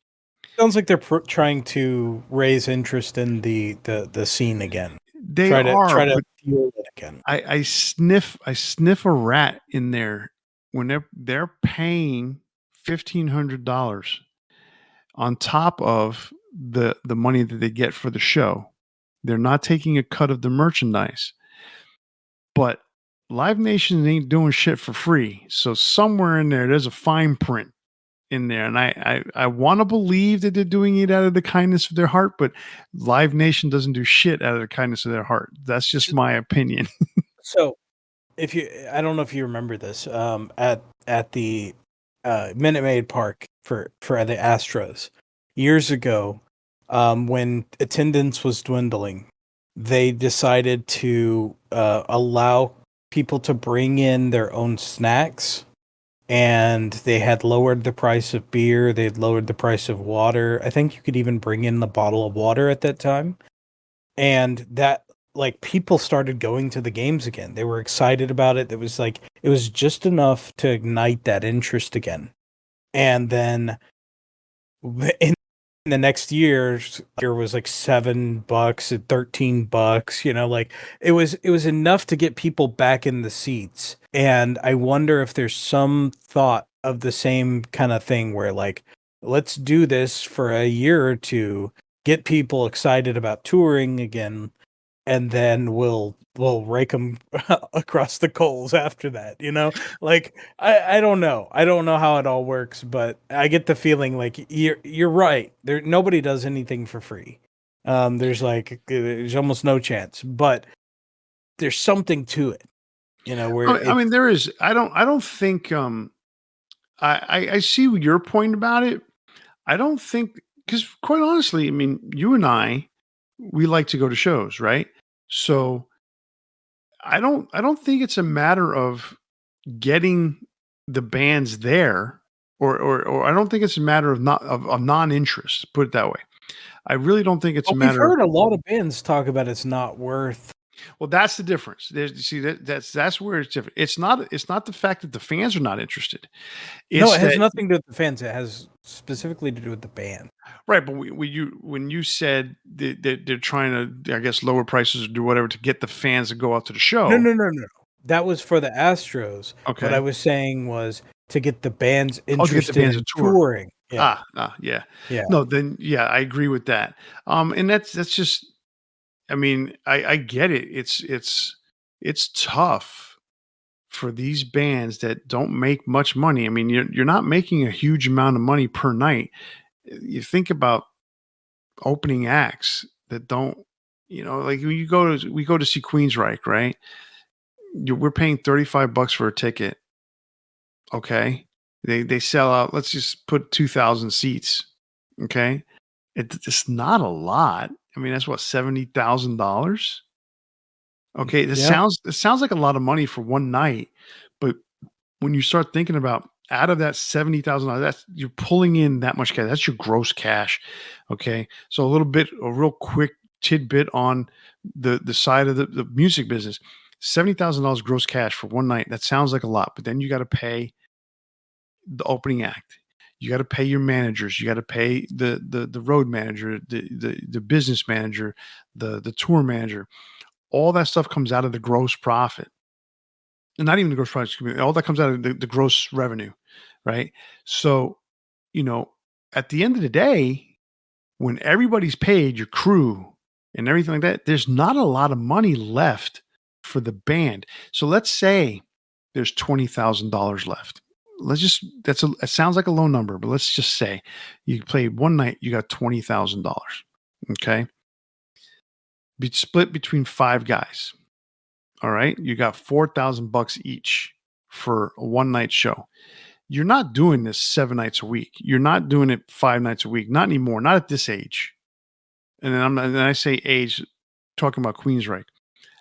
Sounds like they're trying to raise interest in the scene again.
they
Try
are,
to
but
fuel it again.
I sniff a rat in there when they're paying $1,500 on top of the money that they get for the show. They're not taking a cut of the merchandise. But Live Nation ain't doing shit for free. So somewhere in there's a fine print in there. And I want to believe that they're doing it out of the kindness of their heart, but Live Nation doesn't do shit out of the kindness of their heart. That's just my opinion.
So, if you, I don't know if you remember this, at the Minute Maid Park for the Astros years ago, when attendance was dwindling, they decided to allow people to bring in their own snacks, and they had lowered the price of beer. They had lowered the price of water. I think you could even bring in the bottle of water at that time, and that, like, people started going to the games again. They were excited about it. It was like it was just enough to ignite that interest again. And then in the next year, it was like $7 and $13. Like it was enough to get people back in the seats. And I wonder if there's some thought of the same kind of thing where, like, let's do this for a year or two, get people excited about touring again, and then we'll rake them across the coals after that. Like, I don't know, how it all works, but I get the feeling like you're right. There, nobody does anything for free. There's almost no chance, but there's something to it, where
I
it
mean, there is. I don't think. I see your point about it. I don't think, because quite honestly, I mean, you and I, we like to go to shows, right? So I don't think it's a matter of getting the bands there, or I don't think it's a matter of not of non-interest, put it that way. I really don't think it's a
but we've
matter of,
heard a lot of bands talk about it's not worth.
well, that's the difference. See, that's where it's different. It's not the fact that the fans are not interested.
No,
It's
it has
that,
nothing to do with the fans. It has specifically to do with the band.
right, but when you said that they're trying to, I guess, lower prices or do whatever to get the fans to go out to the
No,
show.
no, no, no. That was for the Astros. What I
Okay.
was saying was to get the bands
Oh, to get the
interested
bands a
in
tour.
touring. Yeah,
Yeah.
yeah.
No, then yeah, I agree with that. And that's just, I mean, I get it. It's tough for these bands that don't make much money. I mean, you're not making a huge amount of money per night. You think about opening acts that don't, like when we go to see Queensryche, right? We're paying $35 for a ticket. Okay. They sell out. Let's just put 2,000 seats. Okay, it's not a lot. I mean, that's what $70,000. Okay,
Yeah.
it sounds like a lot of money for one night, but when you start thinking about out of that $70,000, that's you're pulling in that much cash. That's your gross cash. Okay, so a real quick tidbit on the side of the music business. $70,000 gross cash for one night. That sounds like a lot, but then you got to pay the opening act. You got to pay your managers. You got to pay the road manager, the business manager, the tour manager. All that stuff comes out of the gross profit. And not even the gross profit, excuse me, all that comes out of the gross revenue, right? So, you know, at the end of the day, when everybody's paid, your crew and everything like that, there's not a lot of money left for the band. So let's say there's $20,000 left. It sounds like a low number, but let's just say you played one night, you got $20,000. Okay. Be split between five guys. All right. You got $4,000 each for a one night show. You're not doing this 7 nights a week. You're not doing it 5 nights a week. Not anymore. Not at this age. And I say age, talking about Queensryche.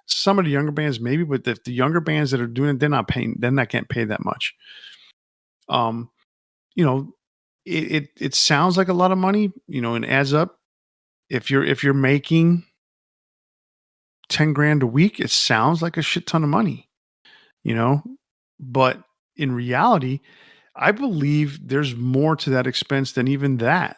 Some of the younger bands, maybe, but the younger bands that are doing it, they're not paying. They're not getting paid that much. Um, you know, it sounds like a lot of money. You know, and adds up. If you're making 10 grand a week, it sounds like a shit ton of money. You know, but in reality, I believe there's more to that expense than even that.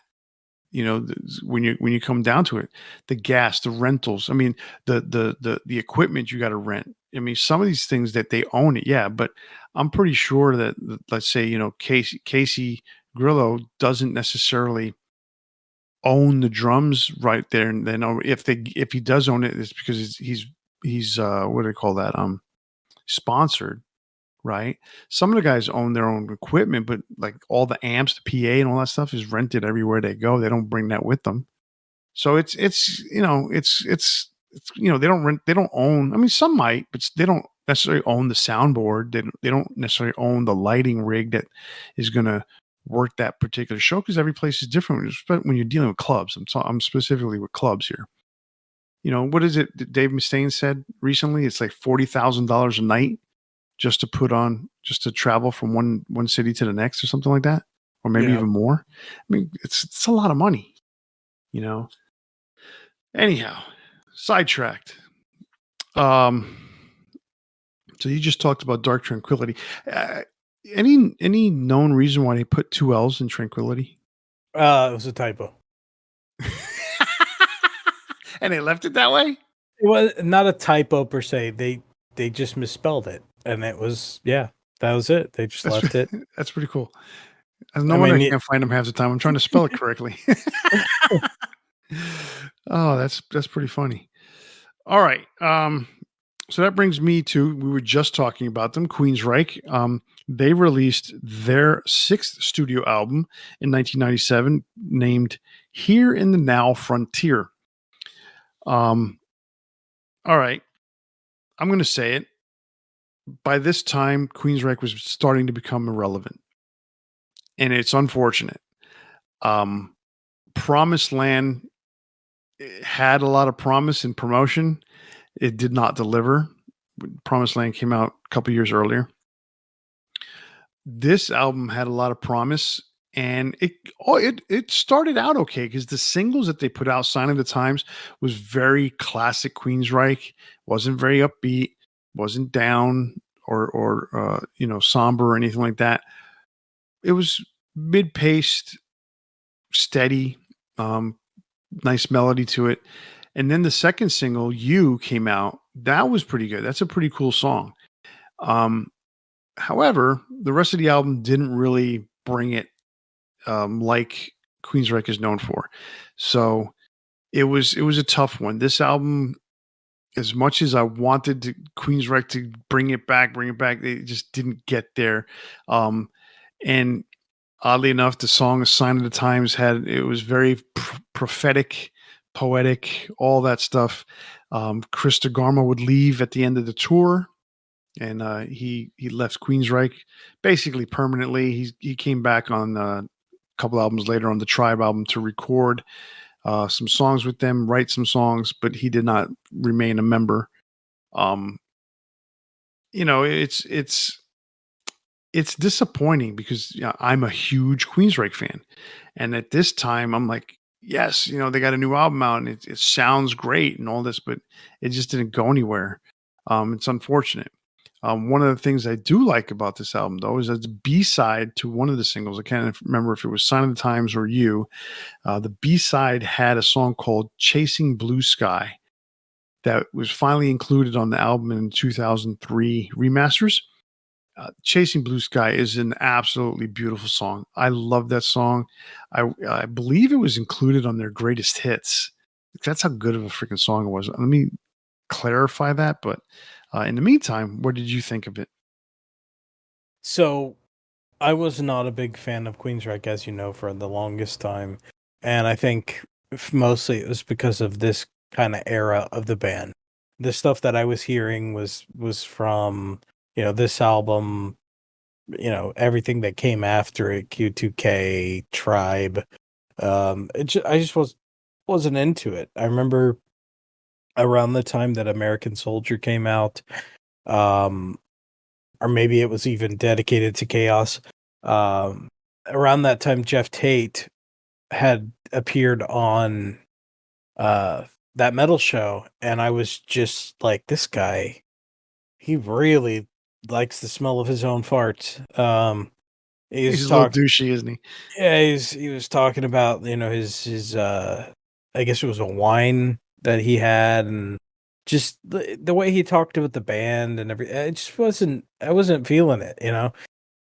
You know, when you come down to it, the gas, the rentals. I mean, the equipment you got to rent. I mean, some of these things that they own it, yeah. But I'm pretty sure that let's say Casey Grillo doesn't necessarily own the drums right there, and then if he does own it, it's because he's what do they call that sponsored, right? Some of the guys own their own equipment, but like all the amps, the PA, and all that stuff is rented everywhere they go. They don't bring that with them. So they don't own. I mean, some might, but they don't necessarily own the soundboard. They don't necessarily own the lighting rig that is going to work that particular show because every place is different. When you're dealing with clubs, I'm specifically with clubs here. You know, what is it that Dave Mustaine said recently? It's like $40,000 a night just to travel from one city to the next or something like that, or maybe
Yeah.
even more. I mean, it's a lot of money, you know. Anyhow, sidetracked. Um, so you just talked about Dark Tranquility. Uh, any known reason why they put two L's in Tranquility?
It was a typo.
And they left it that way?
It was not a typo per se. They just misspelled it, and it was that was it. They just
That's
left it.
that's pretty cool. No
I
wonder I
mean,
can't find them half the time. I'm trying to spell it correctly. Oh, that's pretty funny. All right. So that brings me to we were just talking about them, Queensryche. They released their sixth studio album in 1997, named "Here in the Now Frontier." Um, all right, I'm going to say it. By this time, Queensryche was starting to become irrelevant, and it's unfortunate. Um, Promised Land had a lot of promise and promotion. It did not deliver. Promised Land came out a couple years earlier. This album had a lot of promise, and it started out okay because the singles that they put out, "Sign of the Times," was very classic Queensryche. Wasn't very upbeat, wasn't down or somber or anything like that. It was mid-paced, steady, um, nice melody to it. And then the second single, "You," came out. That was pretty good. That's a pretty cool song. Um, However, the rest of the album didn't really bring it like Queensryche is known for. So it was a tough one. This album, as much as I wanted Queensryche to bring it back, they just didn't get there. And oddly enough, the song "A Sign of the Times" it was very prophetic, poetic, all that stuff. Chris DeGarmo would leave at the end of the tour. and he left Queensryche basically permanently. He came back on a couple albums later on the Tribe album to record some songs with them, write some songs, but he did not remain a member. Um, you know, it's disappointing because I'm a huge Queensryche fan, and at this time I'm like, yes, they got a new album out and it sounds great and all this, but it just didn't go anywhere. It's unfortunate. One of the things I do like about this album, though, is that the B side to one of the singles. I can't remember if it was "Sign of the Times" or "You." The B side had a song called "Chasing Blue Sky" that was finally included on the album in 2003 remasters. Chasing Blue Sky is an absolutely beautiful song. I love that song. I believe it was included on their greatest hits. That's how good of a freaking song it was. Let me clarify that. But in the meantime, what did you think of it?
So I was not a big fan of Queensryche, as you know, for the longest time, and I think mostly it was because of this kind of era of the band. The stuff that I was hearing was from this album, everything that came after it, Q2K, Tribe. I just wasn't into it. I remember around the time that American Soldier came out, um, or maybe it was even dedicated to Chaos. Um, Around that time, Jeff Tate had appeared on uh that metal show, and I was just like, this guy, he really likes the smell of his own farts. He's
He's a little
talking,
douchey, isn't he?
yeah, he was talking about his I guess it was a wine that he had, and just the way he talked about the band and everything. I wasn't feeling it.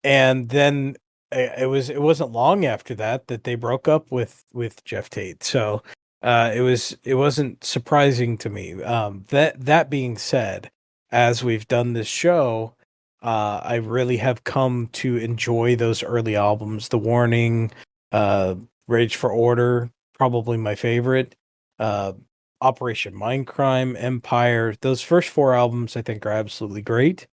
And then it wasn't long after that they broke up with Jeff Tate. So it wasn't surprising to me. That being said, as we've done this show, I really have come to enjoy those early albums. The Warning, uh, Rage for Order, probably my favorite. Uh, Operation Mindcrime, Empire. Those first four albums I think are absolutely great.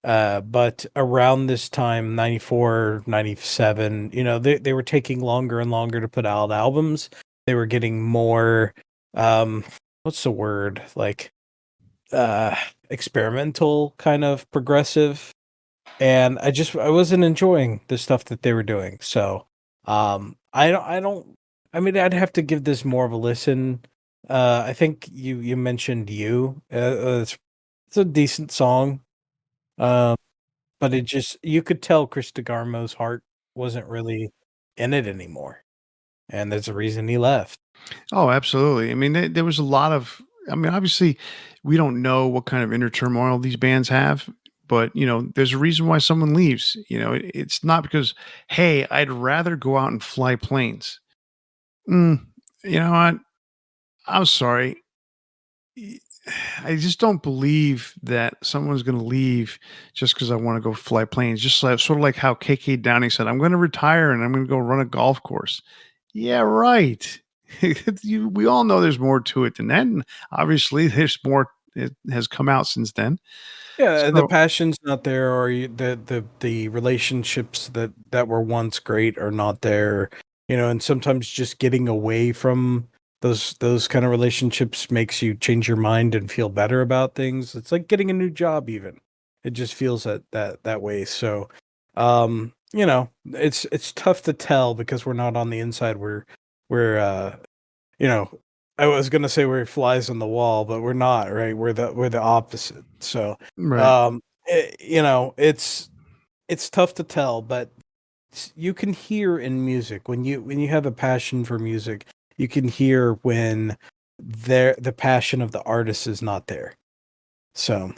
But around this time, 94, 97, they were taking longer and longer to put out albums. They were getting more, um, what's the word? Like, uh, experimental, kind of progressive. And I wasn't enjoying the stuff that they were doing. So, I mean, I'd have to give this more of a listen. I think you mentioned You. It's a decent song. Um, but it just you could tell Chris DeGarmo's heart wasn't really in it anymore, and there's a reason he left.
Oh, absolutely. I mean, there was a lot of. I mean, obviously, we don't know what kind of inner turmoil these bands have, but there's a reason why someone leaves. It's not because, hey, I'd rather go out and fly planes. Mm, you know what? I'm sorry. Y- I just don't believe that someone's going to leave just because I want to go fly planes. Just like sort of like how KK Downing said, "I'm going to retire and I'm going to go run a golf course." Yeah, right. We all know there's more to it than that. And obviously, there's more. It has come out since then.
Yeah, the
So
passion's not there, or the relationships that were once great are not there. And sometimes just getting away from those kind of relationships makes you change your mind and feel better about things. It's like getting a new job, even. It just feels that way. So, it's tough to tell because we're not on the inside. We're you know, I was gonna say we're flies on the wall, but we're not, right? We're the opposite. So,
right.
it's tough to tell, but you can hear in music when you have a passion for music, you can hear when the passion of the artist is not there. So,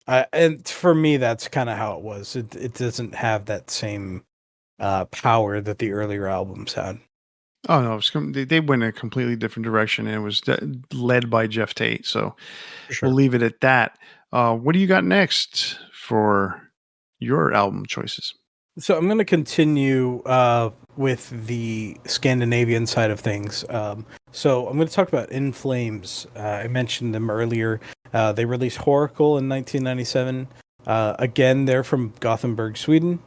and for me, that's kind of how it was. It doesn't have that same power that the earlier albums had.
Oh no, they went a completely different direction, and it was led by Jeff Tate. So
For
we'll
sure.
leave it at that. What do you got next for your album choices?
So I'm going to continue with the Scandinavian side of things. So I'm going to talk about In Flames. I mentioned them earlier. They released Horacle in 1997. Again, they're from Gothenburg, Sweden.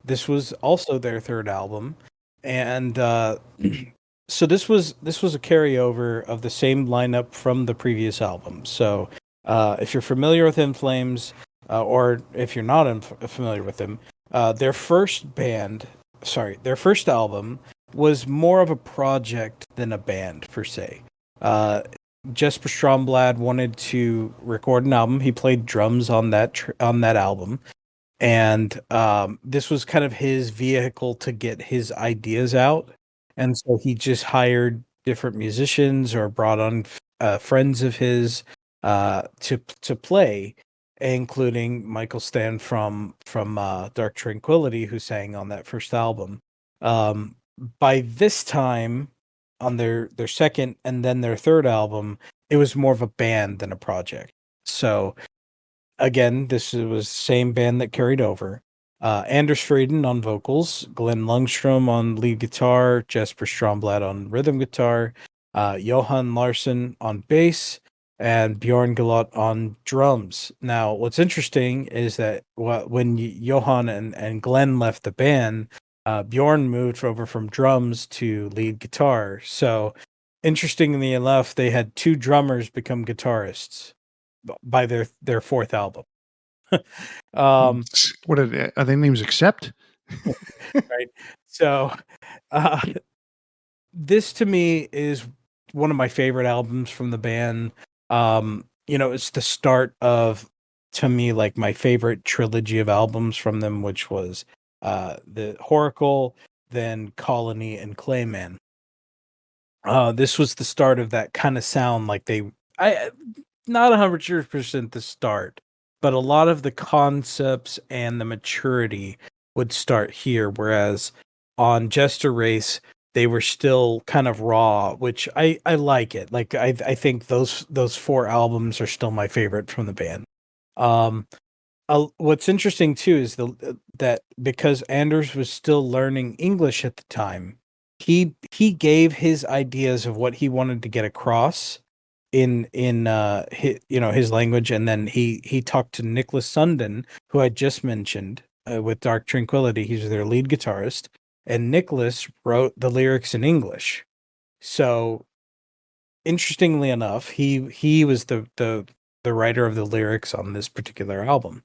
This was also their third album, and so this was a carryover of the same lineup from the previous album. So, if you're familiar with In Flames, or if you're not familiar with them, their first their first album was more of a project than a band per se. Uh, Jesper Stromblad wanted to record an album. He played drums on on that album, and this was kind of his vehicle to get his ideas out. And so he just hired different musicians or brought on friends of his to play, including Michael Stan from Dark Tranquillity, who sang on that first album. Um, by this time, on their second and then their third album, it was more of a band than a project. So again, this was the same band that carried over. Anders Frieden on vocals, Glenn Lundstrom on lead guitar, Jesper Stromblad on rhythm guitar, Johan Larsson on bass, and Bjorn Galot on drums. Now, what's interesting is that when Johan and Glenn left the band, Bjorn moved over from drums to lead guitar. So, interestingly enough, they had two drummers become guitarists by their fourth album.
Hmm.
Um,
What are they names? Accept?
right. So, uh, this to me is one of my favorite albums from the band. It's the start of, to me, like my favorite trilogy of albums from them, which was the Horacle, then Colony, and Clayman. This was the start of that kind of sound, like I not 100% the start, but a lot of the concepts and the maturity would start here. Whereas on Jester Race, they were still kind of raw, which I like it. Like I think those four albums are still my favorite from the band. Um, what's interesting too is that because Anders was still learning English at the time, he gave his ideas of what he wanted to get across in his language, and then he talked to Nicholas Sundin, who I just mentioned, with Dark Tranquillity. He's their lead guitarist, and Nicholas wrote the lyrics in English. So interestingly enough, he was the writer of the lyrics on this particular album.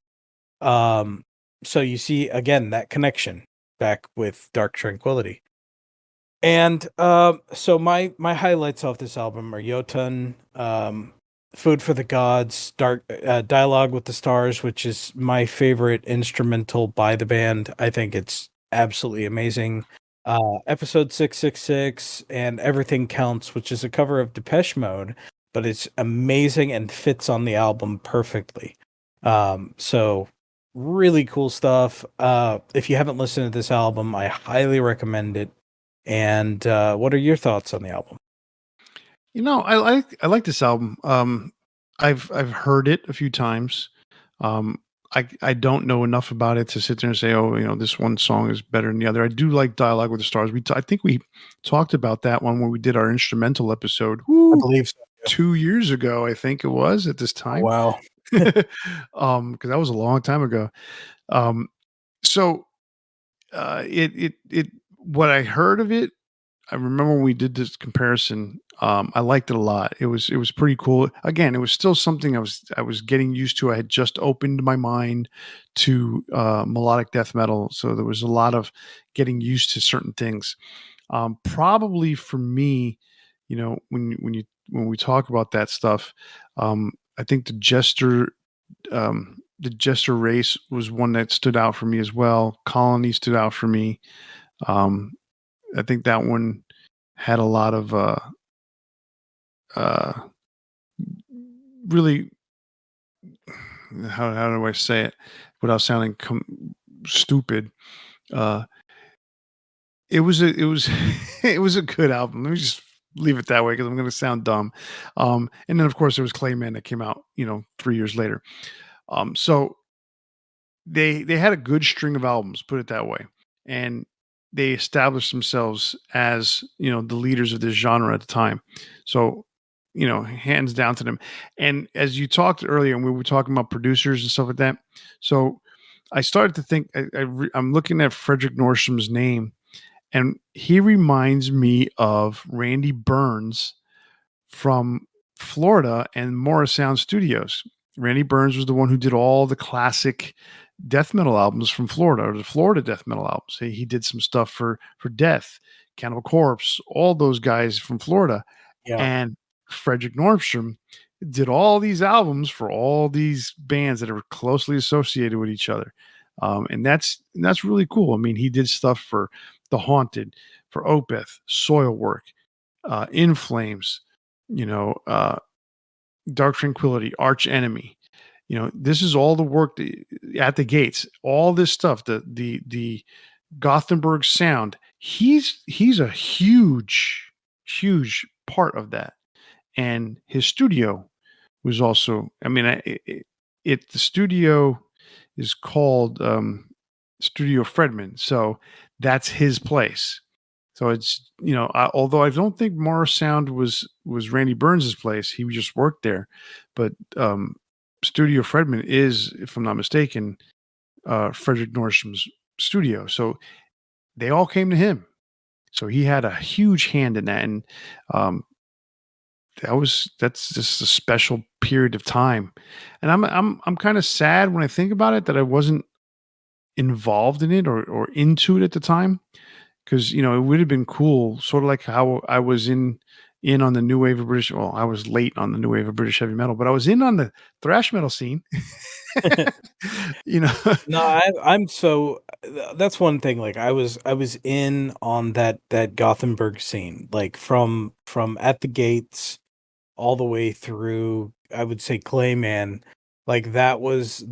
Um, so you see again that connection back with Dark Tranquillity. And so my highlights off this album are Jotun, Food for the Gods, Dark Dialogue with the Stars, which is my favorite instrumental by the band. I think it's absolutely amazing. Episode 666 and Everything Counts, which is a cover of Depeche Mode, but it's amazing and fits on the album perfectly. So really cool stuff. If you haven't listened to this album, I highly recommend it. And what are your thoughts on the album?
I like this album. I've heard it a few times. Um, I don't know enough about it to sit there and say, oh, this one song is better than the other. I do like Dialogue with the Stars. I think we talked about that one when we did our instrumental episode.
I
Woo,
believe so. Yeah.
2 years ago, I think it was at this
Oh,
time.
wow.
Because that was a long time ago. Um, so it what I heard of it, I remember when we did this comparison. I liked it a lot. It was pretty cool. Again, it was still something I was getting used to. I had just opened my mind to melodic death metal, so there was a lot of getting used to certain things. Probably for me, when we talk about that stuff, I think the Jester race was one that stood out for me as well. Colony stood out for me. Um, I think that one had a lot of uh, really, how do I say it without sounding stupid? Uh, it was it was a good album. Let me just leave it that way because I'm going to sound dumb. And then of course there was Clayman that came out 3 years later. So they had a good string of albums, put it that way, and they established themselves as the leaders of this genre at the time. So hands down to them. And as you talked earlier, and we were talking about producers and stuff like that, so I started to think. I'm looking at Frederick Nordstrom's name, and he reminds me of Randy Burns from Florida and Morris Sound Studios. Randy Burns was the one who did all the classic death metal albums from Florida, or the Florida death metal albums. He did some stuff for Death, Cannibal Corpse, all those guys from Florida.
Yeah.
And Frederick Nordstrom did all these albums for all these bands that are closely associated with each other. And that's really cool. I mean, he did stuff for The Haunted, for Opeth, Soilwork, In Flames, you know, Dark Tranquility, Arch Enemy. This is all the work at the gates, all this stuff, the Gothenburg sound. He's a huge part of that, and his studio was also. I mean, the studio is called Studio Fredman, so that's his place. So it's although I don't think Morris Sound was Randy Burns' place, he just worked there, but Studio Fredman is, if I'm not mistaken, Frederick Nordstrom's studio. So they all came to him. So he had a huge hand in that, and um, that's just a special period of time. And I'm kind of sad when I think about it that I wasn't involved in it or into it at the time, because it would have been cool, sort of like how I was in on the new wave of British. Well, I was late on the new wave of British heavy metal, but I was in on the thrash metal scene. you know,
No, I'm so that's one thing. Like I was in on that Gothenburg scene, like from at the gates all the way through. I would say Clayman, like that was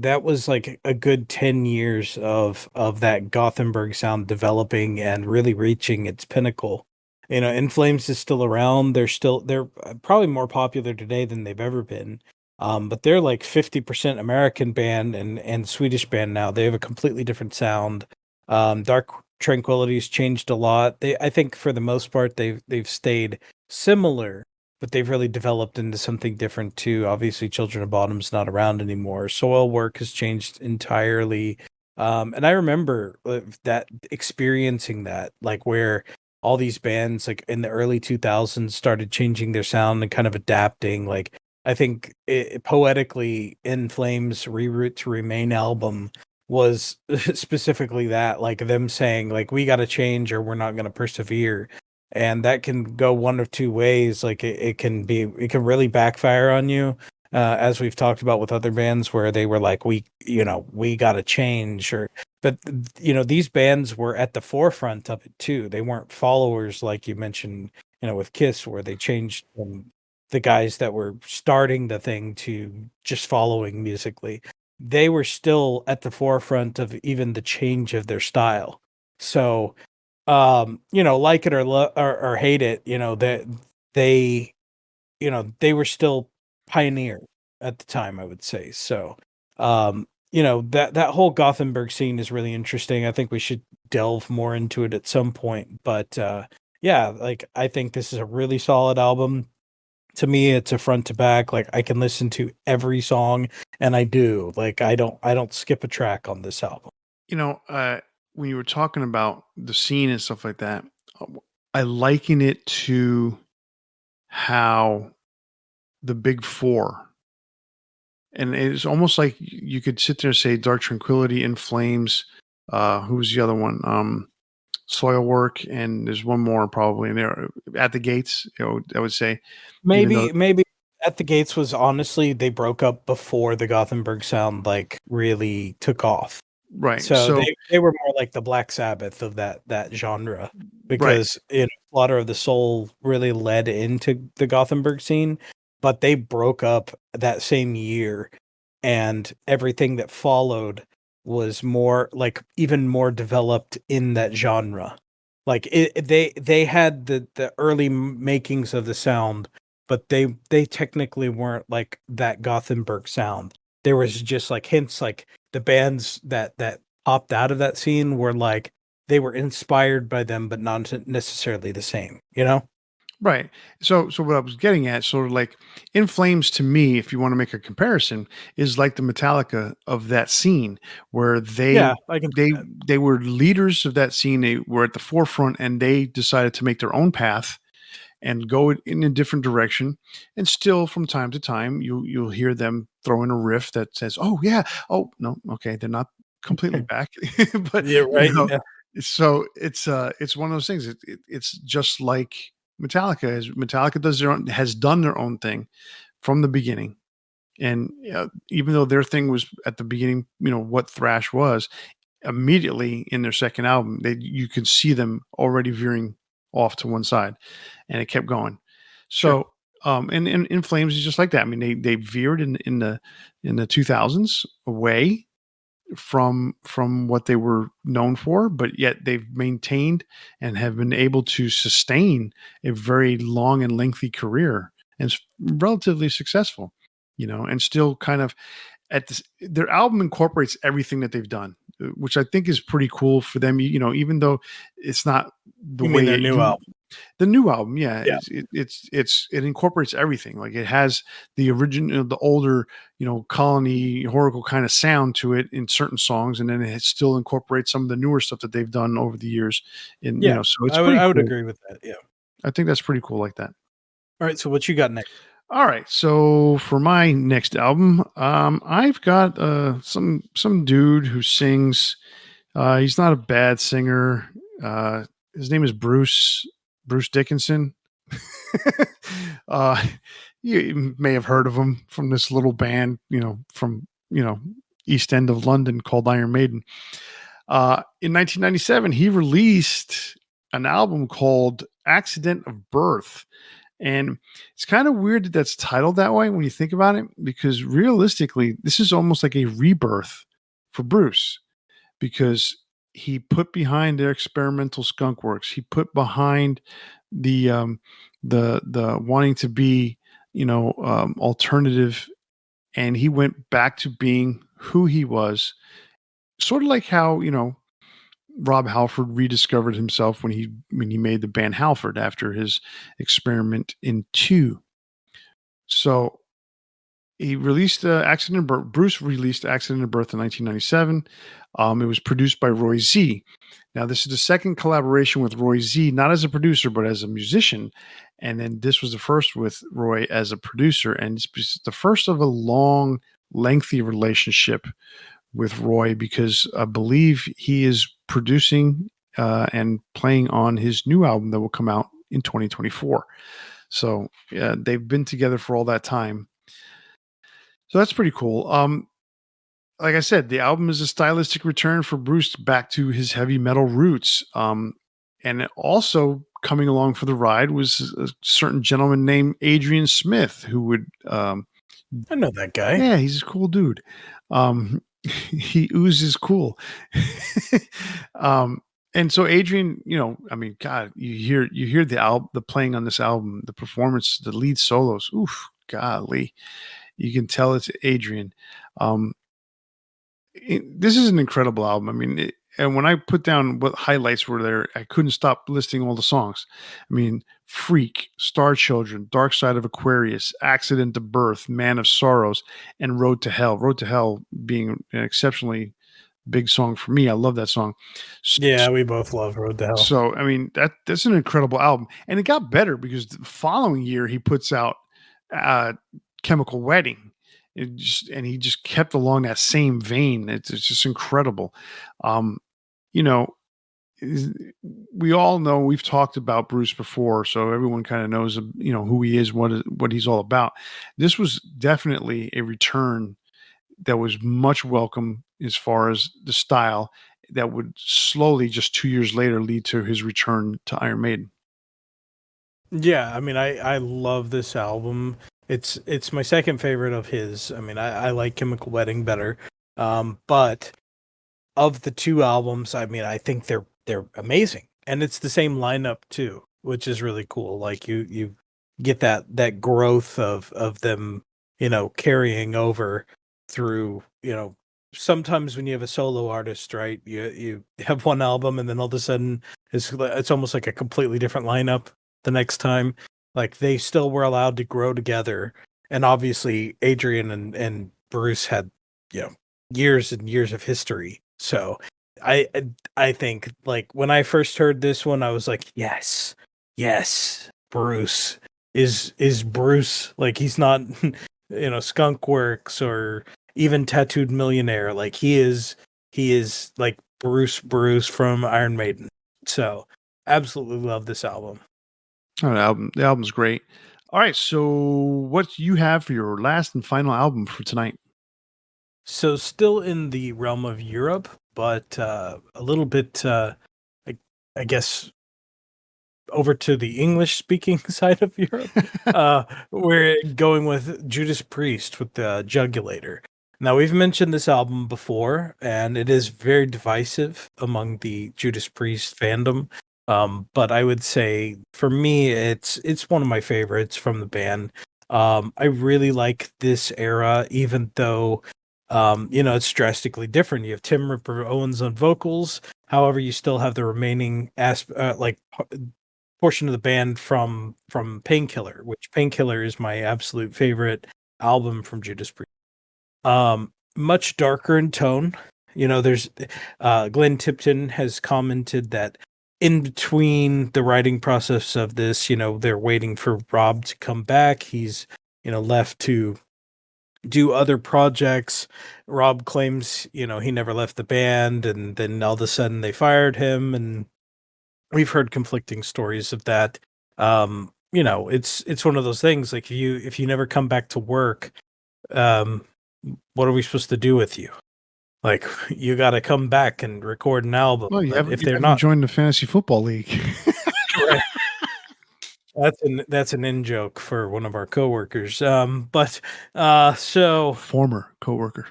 like a good 10 years of that Gothenburg sound developing and really reaching its pinnacle. In Flames is still around. They're probably more popular today than they've ever been. But they're like 50% American band and Swedish band now. They have a completely different sound. Dark Tranquility's changed a lot. I think for the most part they've stayed similar, but they've really developed into something different too. Obviously, Children of Bodom's not around anymore. Soil Work has changed entirely. And I remember that experiencing that, like where all these bands like in the early 2000s started changing their sound and kind of adapting. Like I think poetically, In Flames' Reroute to Remain album was specifically that, like them saying, like, we got to change or we're not going to persevere. And that can go one of two ways. Like it can really backfire on you, as we've talked about with other bands where they were like, we got to change, but these bands were at the forefront of it too. They weren't followers like you mentioned, with Kiss, where they changed from the guys that were starting the thing to just following musically. They were still at the forefront of even the change of their style. So, like it or hate it, that they, they were still pioneers at the time, I would say. So, that whole Gothenburg scene is really interesting. I think we should delve more into it at some point. But yeah, like I think this is a really solid album. To me, it's a front to back. Like I can listen to every song, and I do. Like I don't skip a track on this album.
you know, uh, when you were talking about the scene and stuff like that, I liken it to how the big four, and it's almost like you could sit there and say Dark Tranquility, In Flames. Who's the other one? Soil Work, and there's one more probably in there, At the Gates. I would say, even though,
Maybe at the gates was honestly they broke up before the Gothenburg sound like really took off.
right.
So
So
they were more like the Black Sabbath of that genre,
right.
because Slaughter of the Soul really led into the Gothenburg scene, but they broke up that same year, and everything that followed was more like even more developed in that genre. Like they had the early makings of the sound, but they technically weren't like that Gothenburg sound. There was just like hints, like the bands that popped out of that scene were like they were inspired by them, but not necessarily the same.
Right. So what I was getting at, sort of like In Flames to me, if you want to make a comparison, is like the Metallica of that scene where
Yeah, I can see
they
that.
they were leaders of that scene. They were at the forefront and they decided to make their own path and go in a different direction. And still from time to time you'll hear them throw in a riff that says, "Oh yeah, oh no, okay, they're not completely back." But
Yeah, right. Yeah.
so it's one of those things. It's just like Metallica does their own has done their own thing from the beginning. And even though their thing was at the beginning, what thrash was, immediately in their second album, you could see them already veering off to one side, and it kept going.
Sure.
So, and In Flames is just like that. I mean, they veered in the 2000s away from what they were known for, but yet they've maintained and have been able to sustain a very long and lengthy career and relatively successful, and still kind of their album incorporates everything that they've done, which I think is pretty cool for them. Even though it's not the
You mean
way
their new album?
the new album, yeah,
Yeah.
it incorporates everything. Like it has the original, the older, colony horrible kind of sound to it in certain songs, and then it still incorporates some of the newer stuff that they've done over the years. And
Yeah.
so it's
I
pretty
would
cool.
agree with that. Yeah.
I think that's pretty cool, like that.
All right. So what you got next?
All right, so for my next album, I've got some dude who sings. He's not a bad singer. His name is Bruce Dickinson. uh, you may have heard of him from this little band, from East End of London called Iron Maiden. In 1997, he released an album called "Accident of Birth." And it's kind of weird that that's titled that way when you think about it, because realistically, this is almost like a rebirth for Bruce, because he put behind their experimental skunk works. He put behind the wanting to be, alternative, and he went back to being who he was, sort of like how, Rob Halford rediscovered himself when he made the band Halford after his experiment in two. So he released Accident of Birth. Bruce released Accident of Birth in 1997. It was produced by Roy Z. Now, this is the second collaboration with Roy Z, not as a producer, but as a musician. And then this was the first with Roy as a producer. And it's the first of a long, lengthy relationship with Roy, because I believe he is producing and playing on his new album that will come out in 2024. So they've been together for all that time. So that's pretty cool. Like I said, the album is a stylistic return for Bruce back to his heavy metal roots. And also coming along for the ride was a certain gentleman named Adrian Smith, who would,
I know that guy.
yeah, he's a cool dude. He oozes cool. um, and so Adrian, I mean, God, you hear the playing on this album, the performance, the lead solos. Oof, golly, you can tell it's Adrian. Um, this is an incredible album. I mean, and when I put down what highlights were there, I couldn't stop listing all the songs. I mean, Freak, Star Children, Dark Side of Aquarius, Accident to Birth, Man of Sorrows, and Road to Hell. Road to Hell being an exceptionally big song for me. I love that song.
Yeah, we both love Road to Hell.
So, I mean, that's an incredible album. And it got better because the following year he puts out uh, Chemical Wedding. And he just kept along that same vein. It's just incredible. Um, you know, we all know, we've talked about Bruce before, so everyone kind of knows, who he is, what he's all about. This was definitely a return that was much welcome as far as the style, that would slowly, just 2 years later, lead to his return to Iron Maiden.
Yeah, I mean, I love this album. It's my second favorite of his. I mean, I like Chemical Wedding better. But of the two albums, I mean, I think they're amazing, and it's the same lineup too, which is really cool. Like you get that growth of them, carrying over through. Sometimes when you have a solo artist, right, you have one album, and then all of a sudden it's almost like a completely different lineup the next time. Like they still were allowed to grow together. And obviously Adrian and Bruce had, you know, years and years of history. So I I think like when I first heard this one, I was like, yes, yes, Bruce is Bruce. Like he's not, Skunk Works or even Tattooed Millionaire. Like he is like Bruce from Iron Maiden. So absolutely love this album.
Oh, the album's great. All right, so what you have for your last and final album for tonight?
So still in the realm of Europe, but a little bit, I, I guess, over to the English speaking side of Europe. We're going with Judas Priest with the Jugulator. Now, we've mentioned this album before, and it is very divisive among the Judas Priest fandom. But I would say for me, it's one of my favorites from the band. I really like this era, even though it's drastically different. You have Tim Ripper Owens on vocals. However, you still have the remaining portion of the band from Painkiller, which Painkiller is my absolute favorite album from Judas Priest. Much darker in tone. There's Glenn Tipton has commented that in between the writing process of this, they're waiting for Rob to come back. He's, left to do other projects. Rob claims, he never left the band, and then all of a sudden they fired him, and we've heard conflicting stories of that. It's one of those things like if you never come back to work, um, what are we supposed to do with you? Like you got to come back and record an album.
Well,
But if
you
they're
haven't
not,
joined the fantasy football league.
right, that's an in joke for one of our coworkers. But so
Former coworker.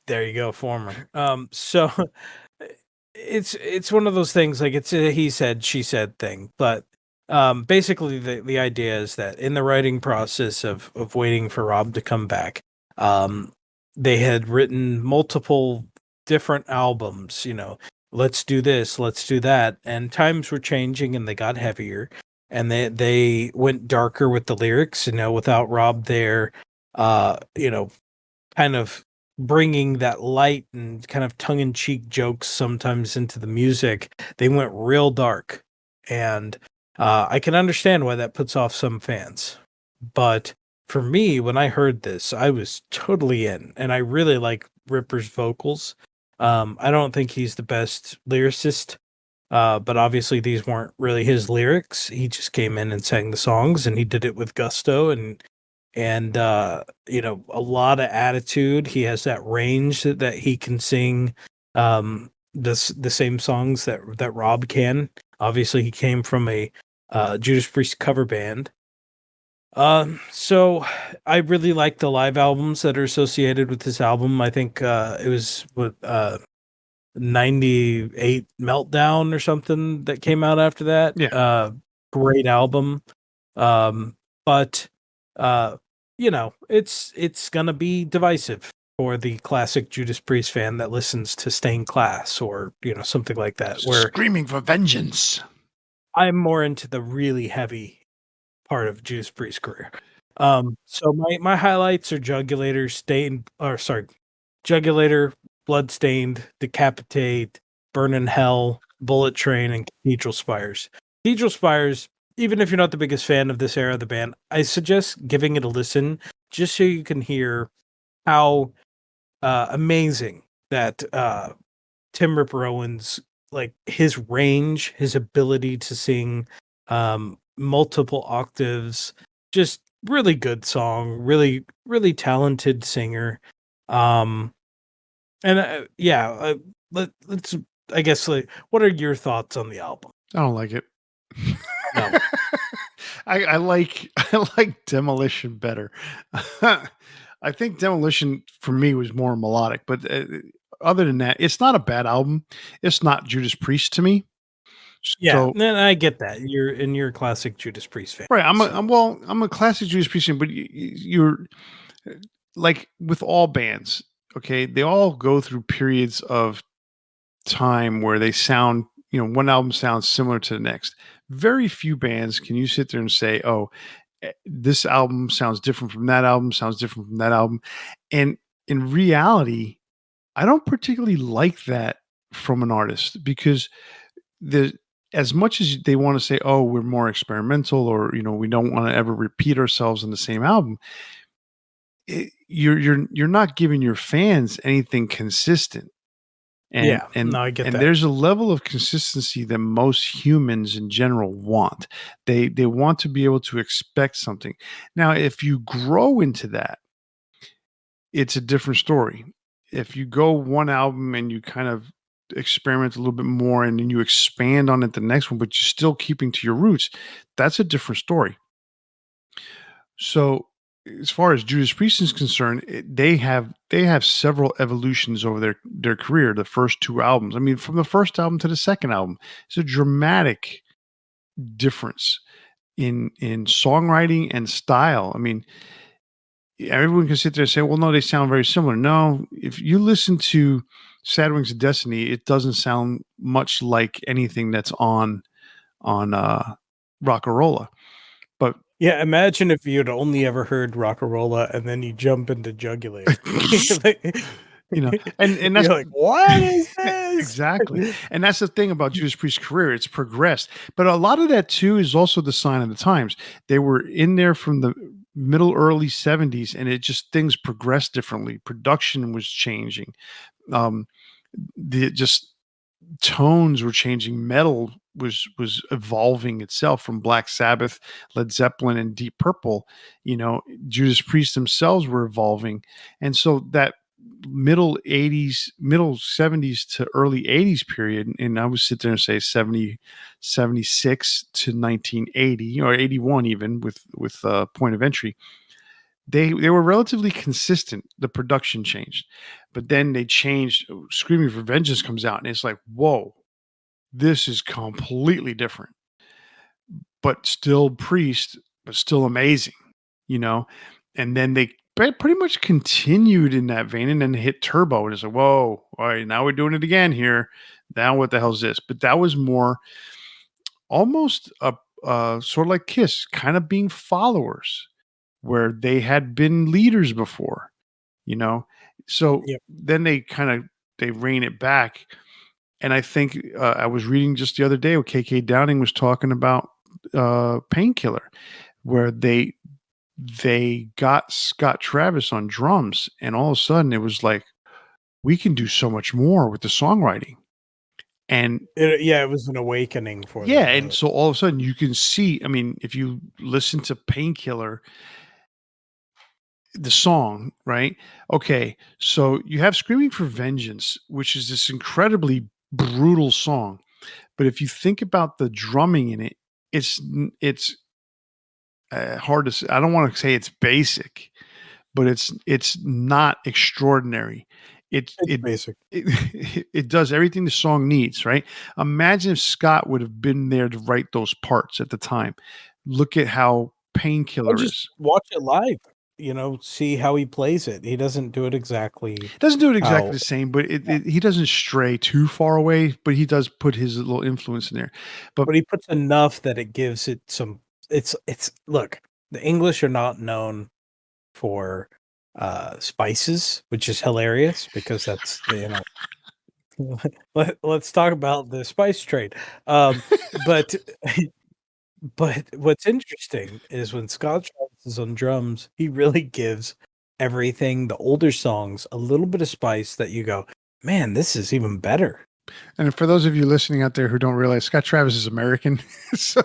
there you go, former. So it's one of those things like it's a he said she said thing, but basically the idea is that in the writing process of waiting for Rob to come back, um they had written multiple different albums, let's do this, let's do that, and times were changing and they got heavier, and they went darker with the lyrics, without Rob there, kind of bringing that light and kind of tongue-in-cheek jokes sometimes into the music. They went real dark, and I can understand why that puts off some fans. But for me, when I heard this, I was totally in, and I really like Ripper's vocals. I don't think he's the best lyricist, but obviously these weren't really his lyrics. He just came in and sang the songs, and he did it with gusto, and a lot of attitude. He has that range that he can sing the same songs that Rob can. Obviously he came from a Judas Priest cover band. So I really like the live albums that are associated with this album. I think it was with 98 Meltdown or something that came out after that.
Yeah.
Great album. Um, but uh, it's gonna be divisive for the classic Judas Priest fan that listens to Stained Class or something like that. Where
Screaming for vengeance.
I'm more into the really heavy part of Judas Priest's career. So my highlights are Jugulator, Bloodstained, Decapitate, Burn in Hell, Bullet Train, and Cathedral Spires. Cathedral Spires, even if you're not the biggest fan of this era of the band, I suggest giving it a listen just so you can hear how amazing that Tim Ripper Owens, like his range, his ability to sing multiple octaves, just really good song, really, really talented singer. Um, and yeah, let's, I guess, like, what are your thoughts on the album?
I don't like it.
No.
I like I like Demolition better. I think Demolition for me was more melodic, but other than that, it's not a bad album. It's not Judas Priest to me.
Yeah,
So
and I get that. You're a classic Judas Priest fan.
right,
So
I'm a classic Judas Priest fan, but you're like with all bands, okay? They all go through periods of time where they sound, one album sounds similar to the next. Very few bands can you sit there and say, "Oh, this album sounds different from that album, sounds different from that album." And in reality, I don't particularly like that from an artist because the as much as they want to say, "Oh, we're more experimental," or we don't want to ever repeat ourselves in the same album, you're not giving your fans anything consistent. And
Yeah,
and
no, I get
and
that.
there's a level of consistency that most humans in general want. They want to be able to expect something. Now, if you grow into that, it's a different story. If you go one album and you kind of experiment a little bit more and then you expand on it the next one, but you're still keeping to your roots, that's a different story. So, as far as Judas Priest is concerned, they have several evolutions over their career. The first two albums, I mean, from the first album to the second album, it's a dramatic difference in songwriting and style. I mean, everyone can sit there and say, "Well, no, they sound very similar." No, if you listen to Sad Wings of Destiny, it doesn't sound much like anything that's on Rock'n'Rolla. But
Yeah, imagine if you'd only ever heard Rockarola and then you jump into Jugular. Like,
and that's
you're like, "What is this?"
exactly, and that's the thing about Judas Priest's career, it's progressed, but a lot of that too is also the sign of the times. They were in there from the middle, early '70s, and it just things progressed differently. Production was changing, um, the just tones were changing. Metal was evolving itself from Black Sabbath, Led Zeppelin, and Deep Purple. Judas Priest themselves were evolving, and so that middle '80s, middle '70s to early '80s period, and I would sit there and say 76 to 1980, or '81 even with Point of Entry. They were relatively consistent. The production changed, but then they changed. Screaming for Vengeance comes out, and it's like, whoa, this is completely different, but still Priest, but still amazing, you know? And then they pretty much continued in that vein and then hit Turbo. And it's like, whoa, all right, now we're doing it again here. Now what the hell is this? But that was more almost a sort of like Kiss, kind of being followers where they had been leaders before, you know? So
Yep.
then they rein it back. And I think I was reading just the other day where KK Downing was talking about Painkiller, where they got Scott Travis on drums, and all of a sudden it was like we can do so much more with the songwriting. And
Yeah, it was an awakening for
yeah,
them,
and
really.
so all of a sudden you can see. I mean, if you listen to Painkiller, the song, right? Okay, so you have Screaming for Vengeance, which is this incredibly brutal song. But if you think about the drumming in it, it's hard to say. I don't want to say it's basic, but it's not extraordinary. It
It's
it
basic.
it does everything the song needs, right? Imagine if Scott would have been there to write those parts at the time. Look at how
Or
Painkiller
just
is.
watch it live, see how he plays it. He doesn't do it exactly
Doesn't do it exactly
how.
the same, but
Yeah,
he doesn't stray too far away, but he does put his little influence in there. But
but he puts enough that it gives it some. It's look, the English are not known for spices, which is hilarious because that's let's talk about the spice trade. But but what's interesting is when Scott Travis is on drums, he really gives everything, the older songs, a little bit of spice that you go, man, this is even better.
and for those of you listening out there who don't realize, Scott Travis is American, so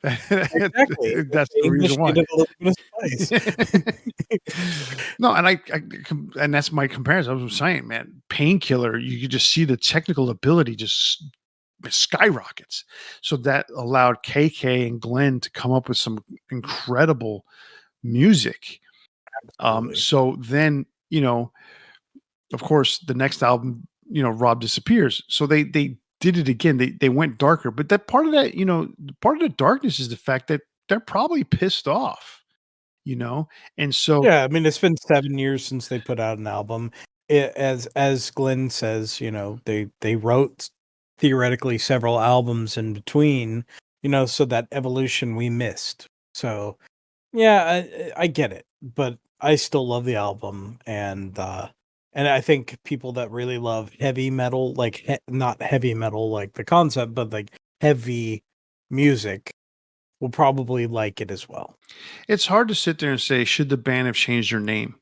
Exactly.
that's
The
the
English
reason why.
needed a little bit of spice.
No, and and that's my comparison. I was saying, man, Painkiller, you could just see the technical ability just skyrockets. So that allowed KK and Glenn to come up with some incredible music.
Absolutely.
So then, of course, the next album, Rob disappears. So they did it again. They went darker, but that part of that, part of the darkness is the fact that they're probably pissed off, and so
Yeah, I mean, it's been 7 years since they put out an album. As Glenn says, they wrote theoretically several albums in between, so that evolution we missed. So yeah, I get it, but I still love the album, and I think people that really love heavy metal, like not heavy metal like the concept, but like heavy music, will probably like it as well.
It's hard to sit there and say, should the band have changed their name?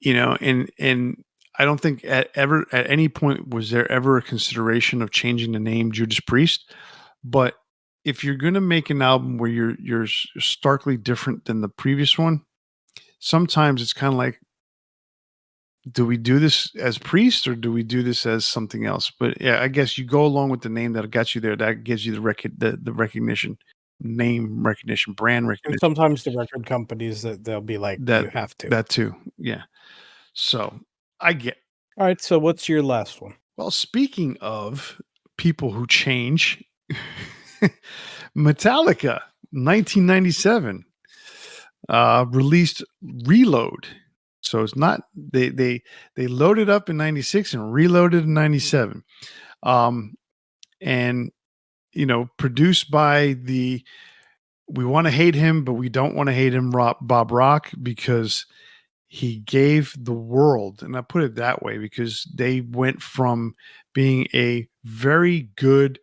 And I don't think at any point was there ever a consideration of changing the name Judas Priest. But if you're going to make an album where you're starkly different than the previous one, sometimes it's kind of like, do we do this as Priest or do we do this as something else? But yeah, I guess you go along with the name that got you there. That gives you the recognition, name recognition, brand
And
recognition.
sometimes the record companies that they'll be like,
That
you have to.
that too, yeah. So I get.
All right, so what's your last one?
Well, speaking of people who change, Metallica, 1997, released Reload. So it's not they loaded up in 96 and reloaded in 97. Um, and produced by the we want to hate him, but we don't want to hate him, Bob Rock, because he gave the world, and I put it that way because they went from being a very good,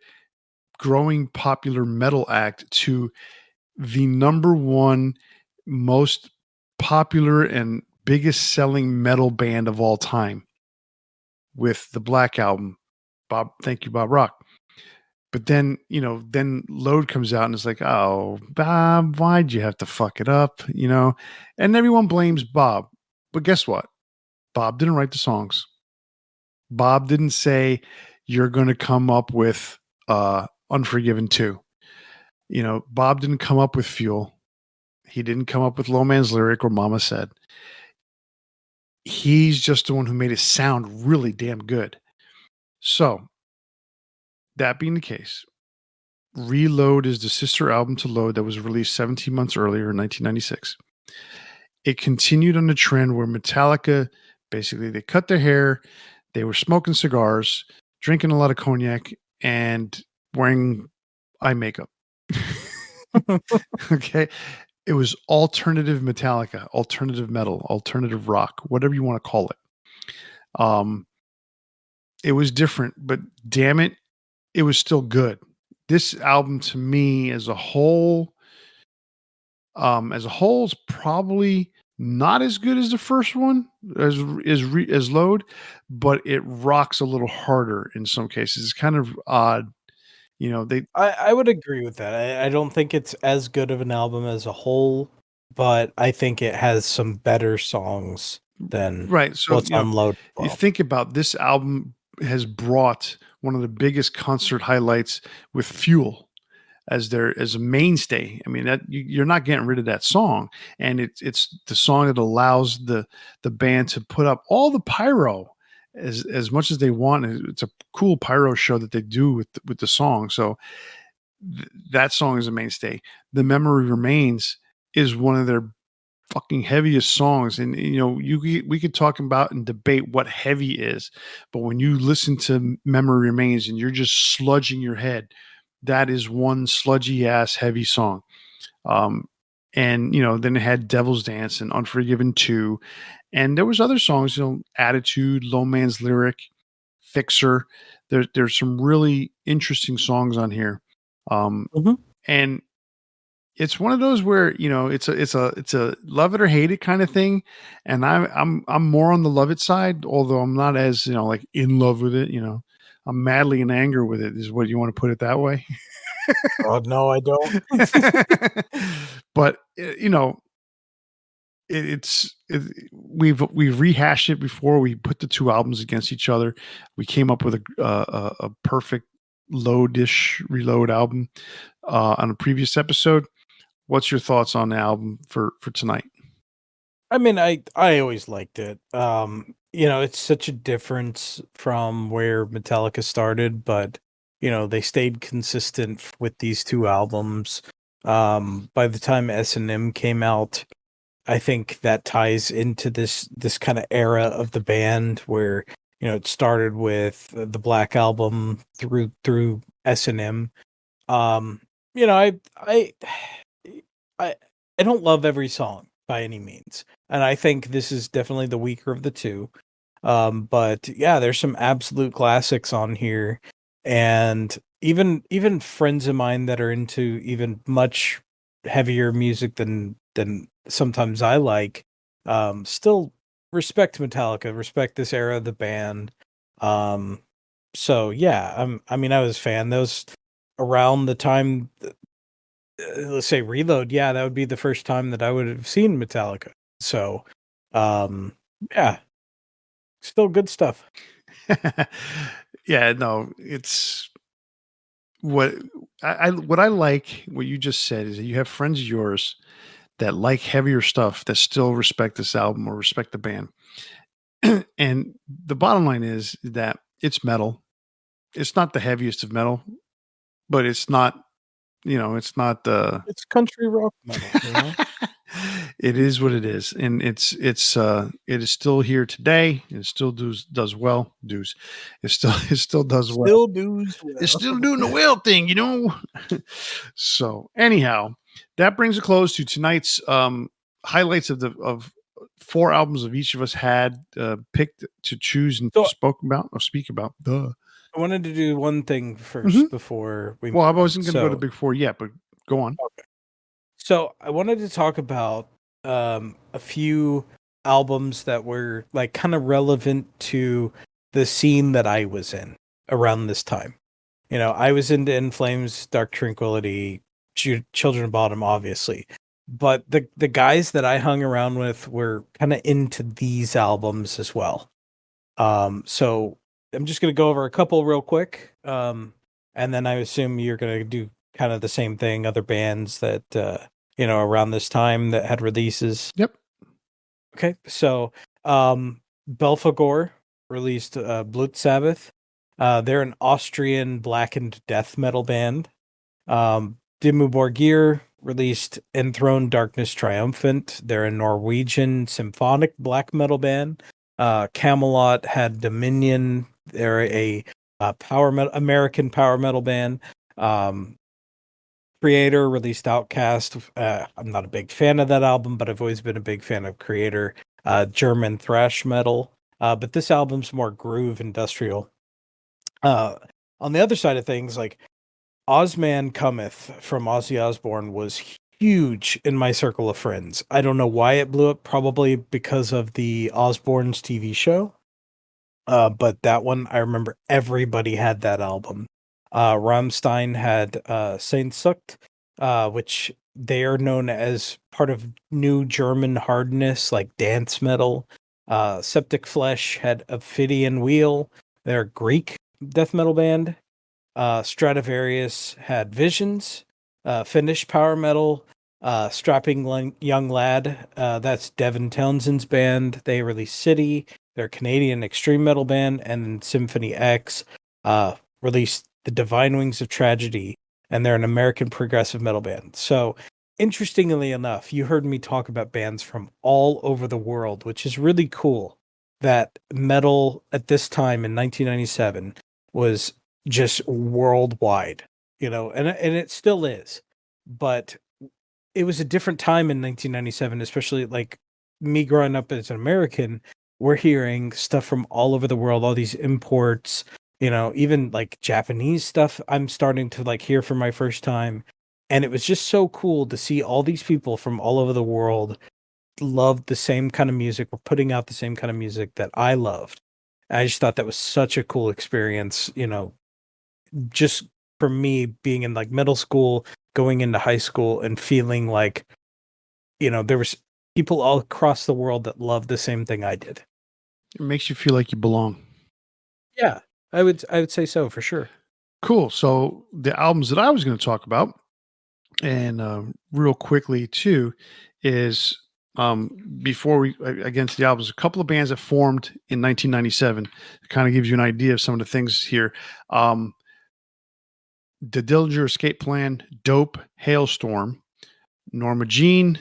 growing popular metal act to the number one most popular and biggest selling metal band of all time with the Black Album. Bob, thank you, Bob Rock. But then, then Load comes out and it's like, oh, Bob, why'd you have to fuck it up? And everyone blames Bob. But guess what? Bob didn't write the songs. Bob didn't say, you're going to come up with Unforgiven 2. Bob didn't come up with Fuel. He didn't come up with Low Man's Lyric or Mama Said. He's just the one who made it sound really damn good. So, that being the case, Reload is the sister album to Load that was released 17 months earlier in 1996. It continued on the trend where Metallica, basically, they cut their hair, they were smoking cigars, drinking a lot of cognac, and wearing eye makeup. Okay. It was alternative Metallica, alternative metal, alternative rock, whatever you want to call it. It was different, but damn it, it was still good. This album to me as a whole is probably not as good as the first one as Load, but it rocks a little harder in some cases. It's kind of odd. They
I would agree with that. I don't think it's as good of an album as a whole, but I think it has some better songs than
right. So,
what's on Load as
you
well.
think about this album has brought one of the biggest concert highlights with Fuel as a mainstay. I mean, that you're not getting rid of that song, and it's the song that allows the band to put up all the pyro as much as they want. It's a cool pyro show that they do with the song. So that song is a mainstay. The Memory Remains is one of their fucking heaviest songs, and we could talk about and debate what heavy is, but when you listen to Memory Remains and you're just sludging your head, that is one sludgy ass heavy song. um and then it had Devil's Dance and Unforgiven 2, and there was other songs, Attitude, Low Man's Lyric, Fixer. There's some really interesting songs on here.
Mhm.
And it's one of those where it's a love it or hate it kind of thing, and I'm more on the love it side, although I'm not as like in love with it. I'm madly in anger with it. Is what you want to put it that way?
Oh, no, I don't.
But we've rehashed it before. We put the two albums against each other. We came up with a perfect low-dish reload album on a previous episode. What's your thoughts on the album for tonight?
I mean, I always liked it. It's such a difference from where Metallica started, but they stayed consistent with these two albums. By the time S&M came out, I think that ties into this kind of era of the band where it started with the Black Album through S&M. you know, I I don't love every song by any means, and I think this is definitely the weaker of the two. But yeah, there's some absolute classics on here, and even friends of mine that are into even much heavier music than sometimes I like, still respect Metallica, respect this era of the band. Um, so yeah, I mean, I was a fan. Those around the time, let's say Reload, yeah, that would be the first time that I would have seen Metallica. So, um, yeah, still good stuff.
Yeah, no, it's what what I like what you just said is that you have friends of yours that like heavier stuff that still respect this album or respect the band. And the bottom line is that it's metal. It's not the heaviest of metal, but it's not, it's not the
It's country rock metal, you know?
it is what it is. And it is still here today. It still does well. Does it still does well.
Still does
It's
well.
still doing the well thing, So anyhow, that brings a close to tonight's highlights of four albums of each of us had picked to choose and
So
spoke about or speak about. Duh.
I wanted to do one thing
Hmm.
first before we
Well, I
move on.
wasn't going to go to Big Four yet, but go on.
So I wanted to talk about a few albums that were like kind of relevant to the scene that I was in around this time. You know, I was into In Flames, Dark Tranquility, Children of Bottom, obviously. But the guys that I hung around with were kind of into these albums as well. So I'm just gonna go over a couple real quick. And then I assume you're gonna do kind of the same thing, other bands that around this time that had releases.
Yep.
Okay, so Belphegor released Blut Sabbath. They're an Austrian blackened death metal band. Dimmu Borgir released Enthroned Darkness Triumphant. They're a Norwegian symphonic black metal band. Camelot had Dominion. They're a power metal, American power metal band. Um, Creator released Outcast. I'm not a big fan of that album, but I've always been a big fan of Creator. German thrash metal. But this album's more groove industrial. Uh, on the other side of things, like Ozman Cometh from Ozzy Osbourne was huge in my circle of friends. I don't know why it blew up, probably because of the Osbournes TV show. But that one, I remember everybody had that album. Rammstein had Saint Sucht, which they are known as part of new German hardness, like dance metal. Septic Flesh had Ophidian Wheel. They're a Greek death metal band. Stradivarius had Visions, Finnish power metal, Young Lad. That's Devin Townsend's band. They released City. They're a Canadian extreme metal band, and then Symphony X released The Divine Wings of Tragedy, and they're an American progressive metal band. So, interestingly enough, you heard me talk about bands from all over the world, which is really cool. That metal at this time in 1997 was just worldwide, and it still is. But it was a different time in 1997, especially like me growing up as an American. We're hearing stuff from all over the world, all these imports, even like Japanese stuff I'm starting to like hear for my first time. And it was just so cool to see all these people from all over the world loved the same kind of music, were putting out the same kind of music that I loved. I just thought that was such a cool experience, just for me being in like middle school, going into high school and feeling like, there was people all across the world that loved the same thing I did.
It makes you feel like you belong.
Yeah, I would say so for sure.
Cool. So the albums that I was going to talk about, and real quickly too, is before we against the albums, a couple of bands that formed in 1997. It kind of gives you an idea of some of the things here. Um, the Dillinger Escape Plan, Dope, Hailstorm, Norma Jean,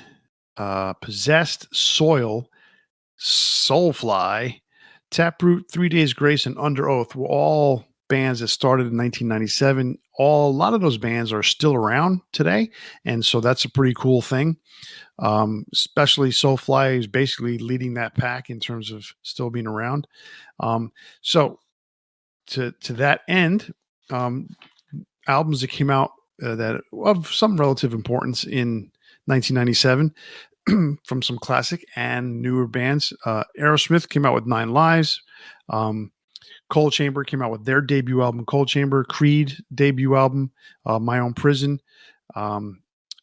Possessed, Soil, Soulfly, Taproot, 3 Days Grace, and Under Oath were all bands that started in 1997. a lot of those bands are still around today, and so that's a pretty cool thing. Especially Soulfly is basically leading that pack in terms of still being around. So to that end, um, albums that came out that of some relative importance in 1997 from some classic and newer bands. Aerosmith came out with Nine Lives. Um, Cold Chamber came out with their debut album, Cold Chamber. Creed debut album, My Own Prison. Um,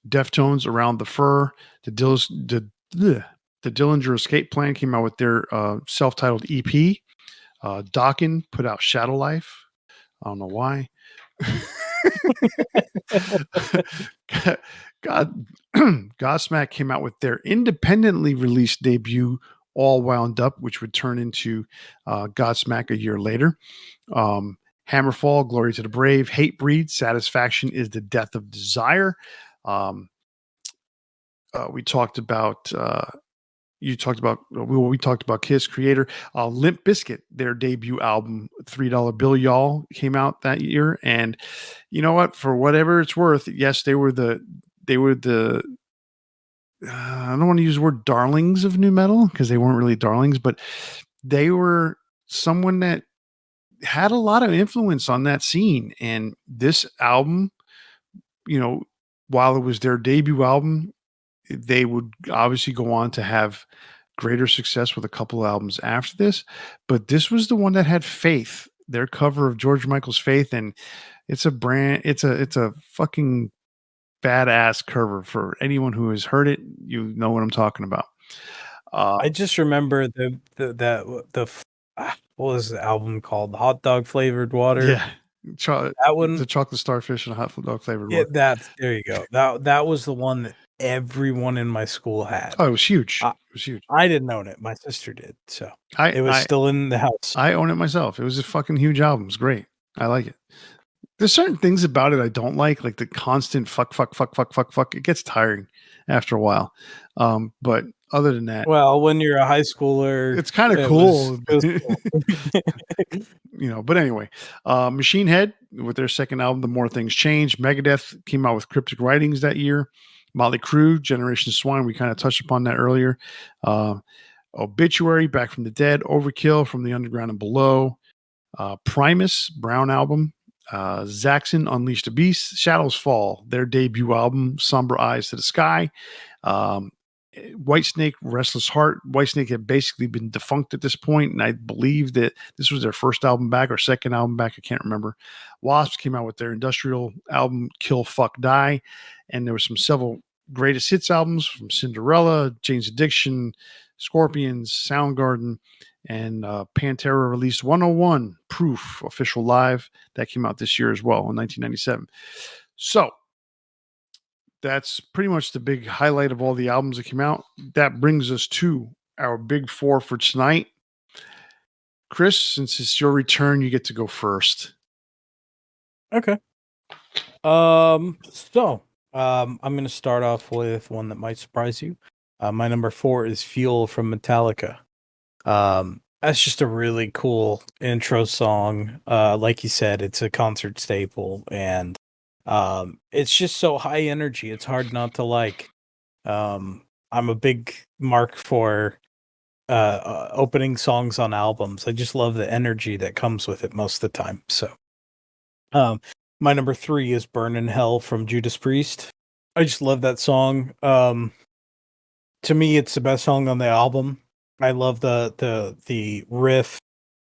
Deftones, Around the Fur. The bleh, the Dillinger Escape Plan came out with their self-titled EP. Dokken put out Shadow Life. I don't know why. God, Godsmack came out with their independently released debut, All Wound Up, which would turn into Godsmack a year later. Hammerfall, Glory to the Brave, Hatebreed, Satisfaction is the Death of Desire. Um, we talked about we talked about Kiss Creator. Limp Bizkit, their debut album $3 Bill Y'all came out that year, and you know what, for whatever it's worth, yes, they were the I don't want to use the word darlings of new metal because they weren't really darlings, but they were someone that had a lot of influence on that scene. And this album, you know, while it was their debut album, they would obviously go on to have greater success with a couple albums after this, but this was the one that had Faith, their cover of George Michael's Faith, and it's a fucking badass cover. For anyone who has heard it, you know what I'm talking about.
I just remember what was the album called? The hot dog flavored water.
Yeah,
That one.
the chocolate starfish and hot dog flavored
Yeah,
water.
there you go. That was the one that everyone in my school had.
Oh, it was huge.
I,
It was huge.
I didn't own it. My sister did. So
I
it was
I
still in the house.
I own it myself. It was a fucking huge album. It's great. I like it. There's certain things about it I don't like the constant fuck, fuck, fuck, fuck, fuck, fuck. It gets tiring after a while. But other than that,
Well, when you're a high schooler,
it's kind of cool.
it was cool.
But anyway, Machine Head with their second album, The More Things Change. Megadeth came out with Cryptic Writings that year. Motley Crue, Generation Swine, we kind of touched upon that earlier. Obituary, Back from the Dead. Overkill, From the Underground and Below. Primus, Brown Album. Zaxxon, Unleash the Beast. Shadows Fall, their debut album, Somber Eyes to the Sky. Whitesnake, Restless Heart. Whitesnake had basically been defunct at this point, and I believe that this was their first album back or second album back. I can't remember. Wasps came out with their industrial album, Kill, Fuck, Die, and there were several greatest hits albums from Cinderella, Jane's Addiction, Scorpions, Soundgarden, and Pantera released 101 Proof official live that came out this year as well in 1997. So that's pretty much the big highlight of all the albums that came out. That brings us to our big four for tonight. Chris, since it's your return, you get to go first.
Okay. I'm going to start off with one that might surprise you. My number 4 is Fuel from Metallica. That's just a really cool intro song. Like you said, it's a concert staple, and it's just so high energy. It's hard not to like. I'm a big mark for opening songs on albums. I just love the energy that comes with it most of the time. So, my number 3 is Burn in Hell from Judas Priest. I just love that song. To me, it's the best song on the album. I love the riff,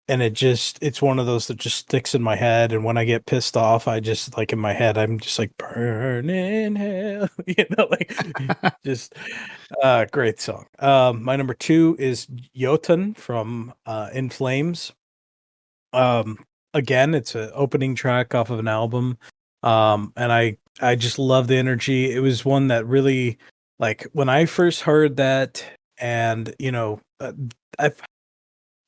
and it's one of those that just sticks in my head. And when I get pissed off, I just like in my head, I'm just like burn in hell, just great song. My number 2 is Jotun from In Flames. Again, it's an opening track off of an album. And I just love the energy. It was one that really, like, when I first heard that, and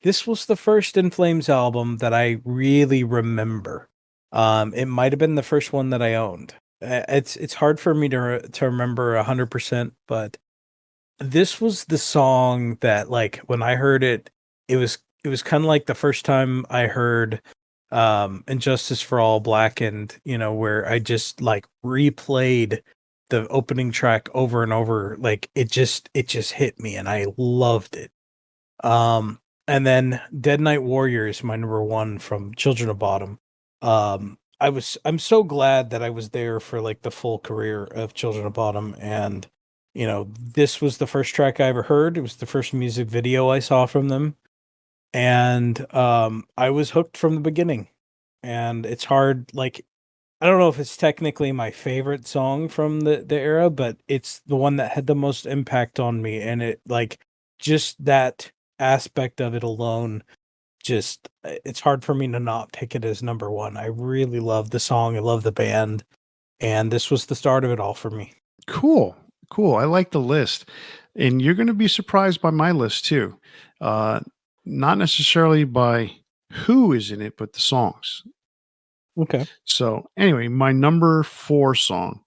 this was the first In Flames album that I really remember. It might have been the first one that I owned. It's hard for me to remember 100%, but this was the song that, like, when I heard it, it was kind of like the first time I heard and Justice for All Blackened, where I just like replayed the opening track over and over. Like it just hit me and I loved it. And then Dead Night Warriors, my number one from Children of Bottom. I'm so glad that I was there for like the full career of Children of Bottom, and this was the first track I ever heard. It was the first music video I saw from them, and I was hooked from the beginning. And it's hard, like I don't know if it's technically my favorite song from the era, but it's the one that had the most impact on me, and it like just that aspect of it alone just it's hard for me to not pick it as number one. I really love the song, I love the band, and this was the start of it all for me.
Cool. Cool. I like the list. And you're going to be surprised by my list too. Uh, Not necessarily by who is in it, but the songs.
Okay.
So, anyway, my number 4 song.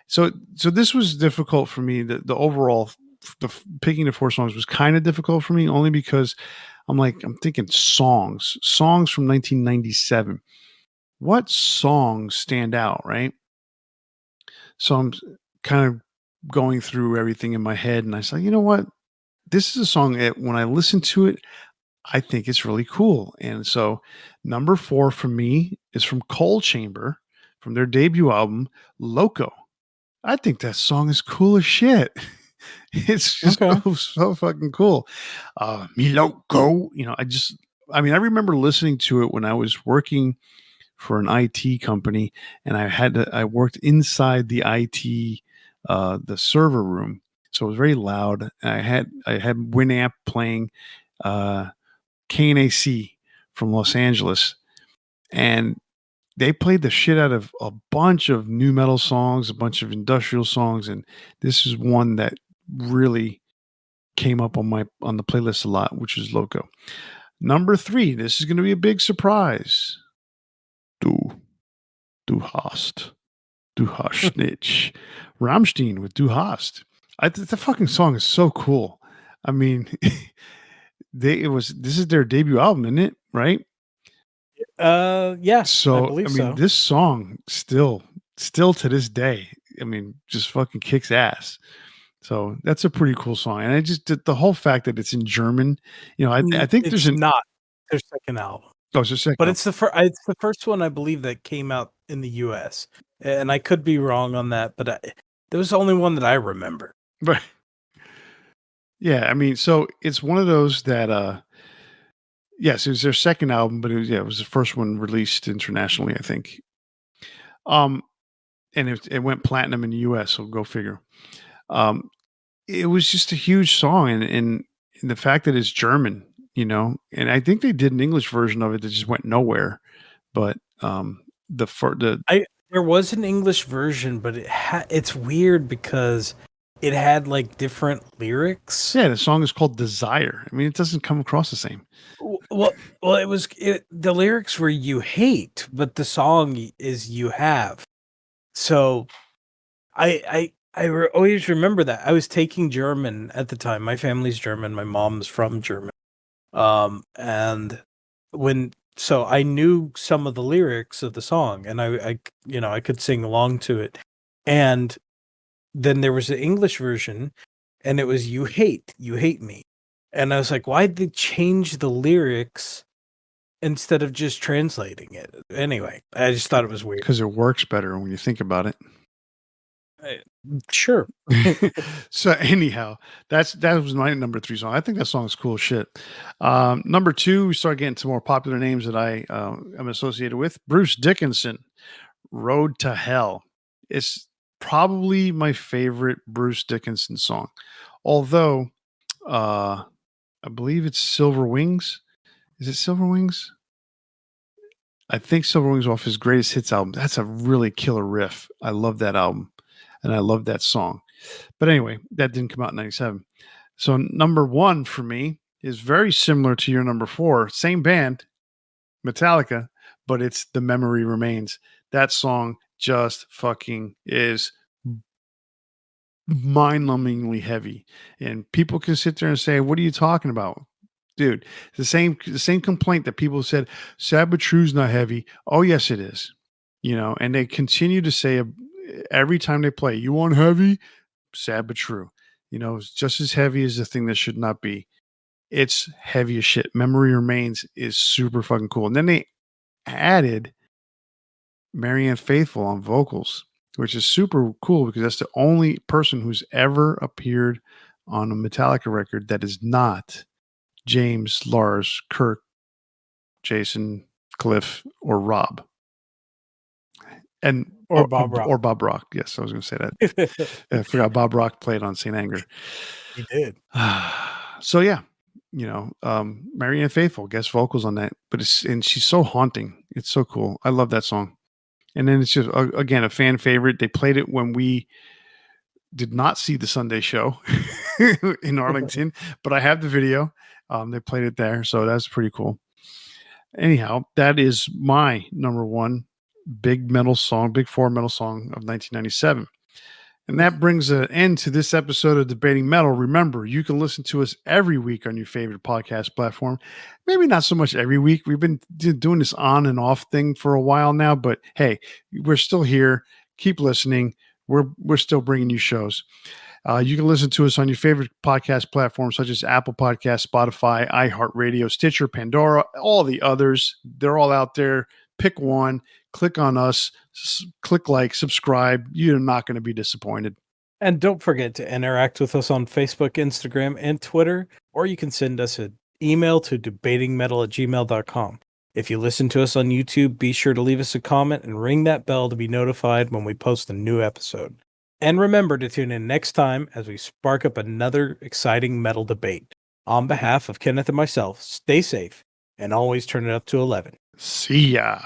So this was difficult for me. The overall picking the 4 songs was kind of difficult for me only because I'm thinking songs from 1997. What songs stand out, right? So I'm kind of going through everything in my head, and I said, you know what? This is a song that when I listen to it, I think it's really cool. And so, number 4 for me is from Coal Chamber from their debut album, Loco. I think that song is cool as shit. It's just
Okay.
so fucking cool. Me Loco, I mean, I remember listening to it when I was working for an IT company, and I worked inside the IT, the server room, so it was very loud. And I had Winamp playing uh, KNAC from Los Angeles, and they played the shit out of a bunch of new metal songs, a bunch of industrial songs, and this is one that really came up on the playlist a lot, which is Loco. Number 3, this is going to be a big surprise. Du, du hast. Du hast nicht. Rammstein with Du hast. The fucking song is so cool. I mean, this is their debut album, isn't it? Right?
Yeah, I
So, I
believe
mean,
so.
this song still to this day, I mean, just fucking kicks ass. So that's a pretty cool song. And I just the whole fact that it's in German, I think there's
It's
an
not their second album,
oh, it's a second
but
album.
it's the first one I believe that came out in the US. And I could be wrong on that, but there was the only one that I remember.
But yeah, I mean, so it's one of those that yes, it was their second album, but it was the first one released internationally, I think. Um and it went platinum in the US, so go figure. Um it was just a huge song and the fact that it's German, and I think they did an English version of it that just went nowhere. But the
I There was an English version, but it's weird because it had like different lyrics.
yeah, the song is called Desire. I mean, it doesn't come across the same.
Well, the lyrics were "you hate," but the song is "you have." So always remember that. I was taking German at the time. My family's German. My mom's from German. And so I knew some of the lyrics of the song, and I could sing along to it. And then there was an English version, and it was you hate me. And I was like, why'd they change the lyrics instead of just translating it? Anyway, I just thought it was weird.
Because it works better when you think about it.
I- Sure.
So anyhow, that was my number 3 song. I think that song is cool as shit. Number 2, we start getting to more popular names that I am associated with. Bruce Dickinson, Road to Hell. It's probably my favorite Bruce Dickinson song. Although I believe it's Silver Wings. Is it Silver Wings? I think Silver Wings off his greatest hits album. That's a really killer riff. I love that album and I love that song. But anyway, that didn't come out in 97. So number 1 for me is very similar to your number 4. Same band, Metallica, but it's The Memory Remains. That song just fucking is mind-numbingly heavy. And people can sit there and say, "What are you talking about? dude. The same complaint that people said, "Sad but True's not heavy." Oh yes, it is. And they continue to say every time they play, "You want heavy?" Sad but true. It's just as heavy as the thing that should not be. It's heavy as shit. Memory Remains is super fucking cool. And then they added Marianne Faithfull on vocals, which is super cool because that's the only person who's ever appeared on a Metallica record that is not James, Lars, Kirk, Jason, Cliff, or Rob. And
Or Bob Rock.
or Bob Rock. Yes, I was going to say that. I forgot Bob Rock played on Saint Anger.
He did.
So yeah, Marianne Faithfull guest vocals on that, and she's so haunting. It's so cool. I love that song. And then it's just again a fan favorite. They played it when we did not see the Sunday show in Arlington, but I have the video. They played it there, so that's pretty cool. Anyhow, that is my number one big four metal song of 1997. And that brings an end to this episode of Debating Metal. Remember, you can listen to us every week on your favorite podcast platform. Maybe not so much every week. We've been doing this on and off thing for a while now, but hey, we're still here. Keep listening. We're still bringing you shows. You can listen to us on your favorite podcast platforms such as Apple Podcasts, Spotify, iHeartRadio, Stitcher, Pandora, all the others. They're all out there. Pick one. Click on us, click like, subscribe. You're not going to be disappointed.
And don't forget to interact with us on Facebook, Instagram, and Twitter, or you can send us an email to debatingmetal@gmail.com. If you listen to us on YouTube, be sure to leave us a comment and ring that bell to be notified when we post a new episode. And remember to tune in next time as we spark up another exciting metal debate. On behalf of Kenneth and myself, stay safe and always turn it up to 11.
See ya.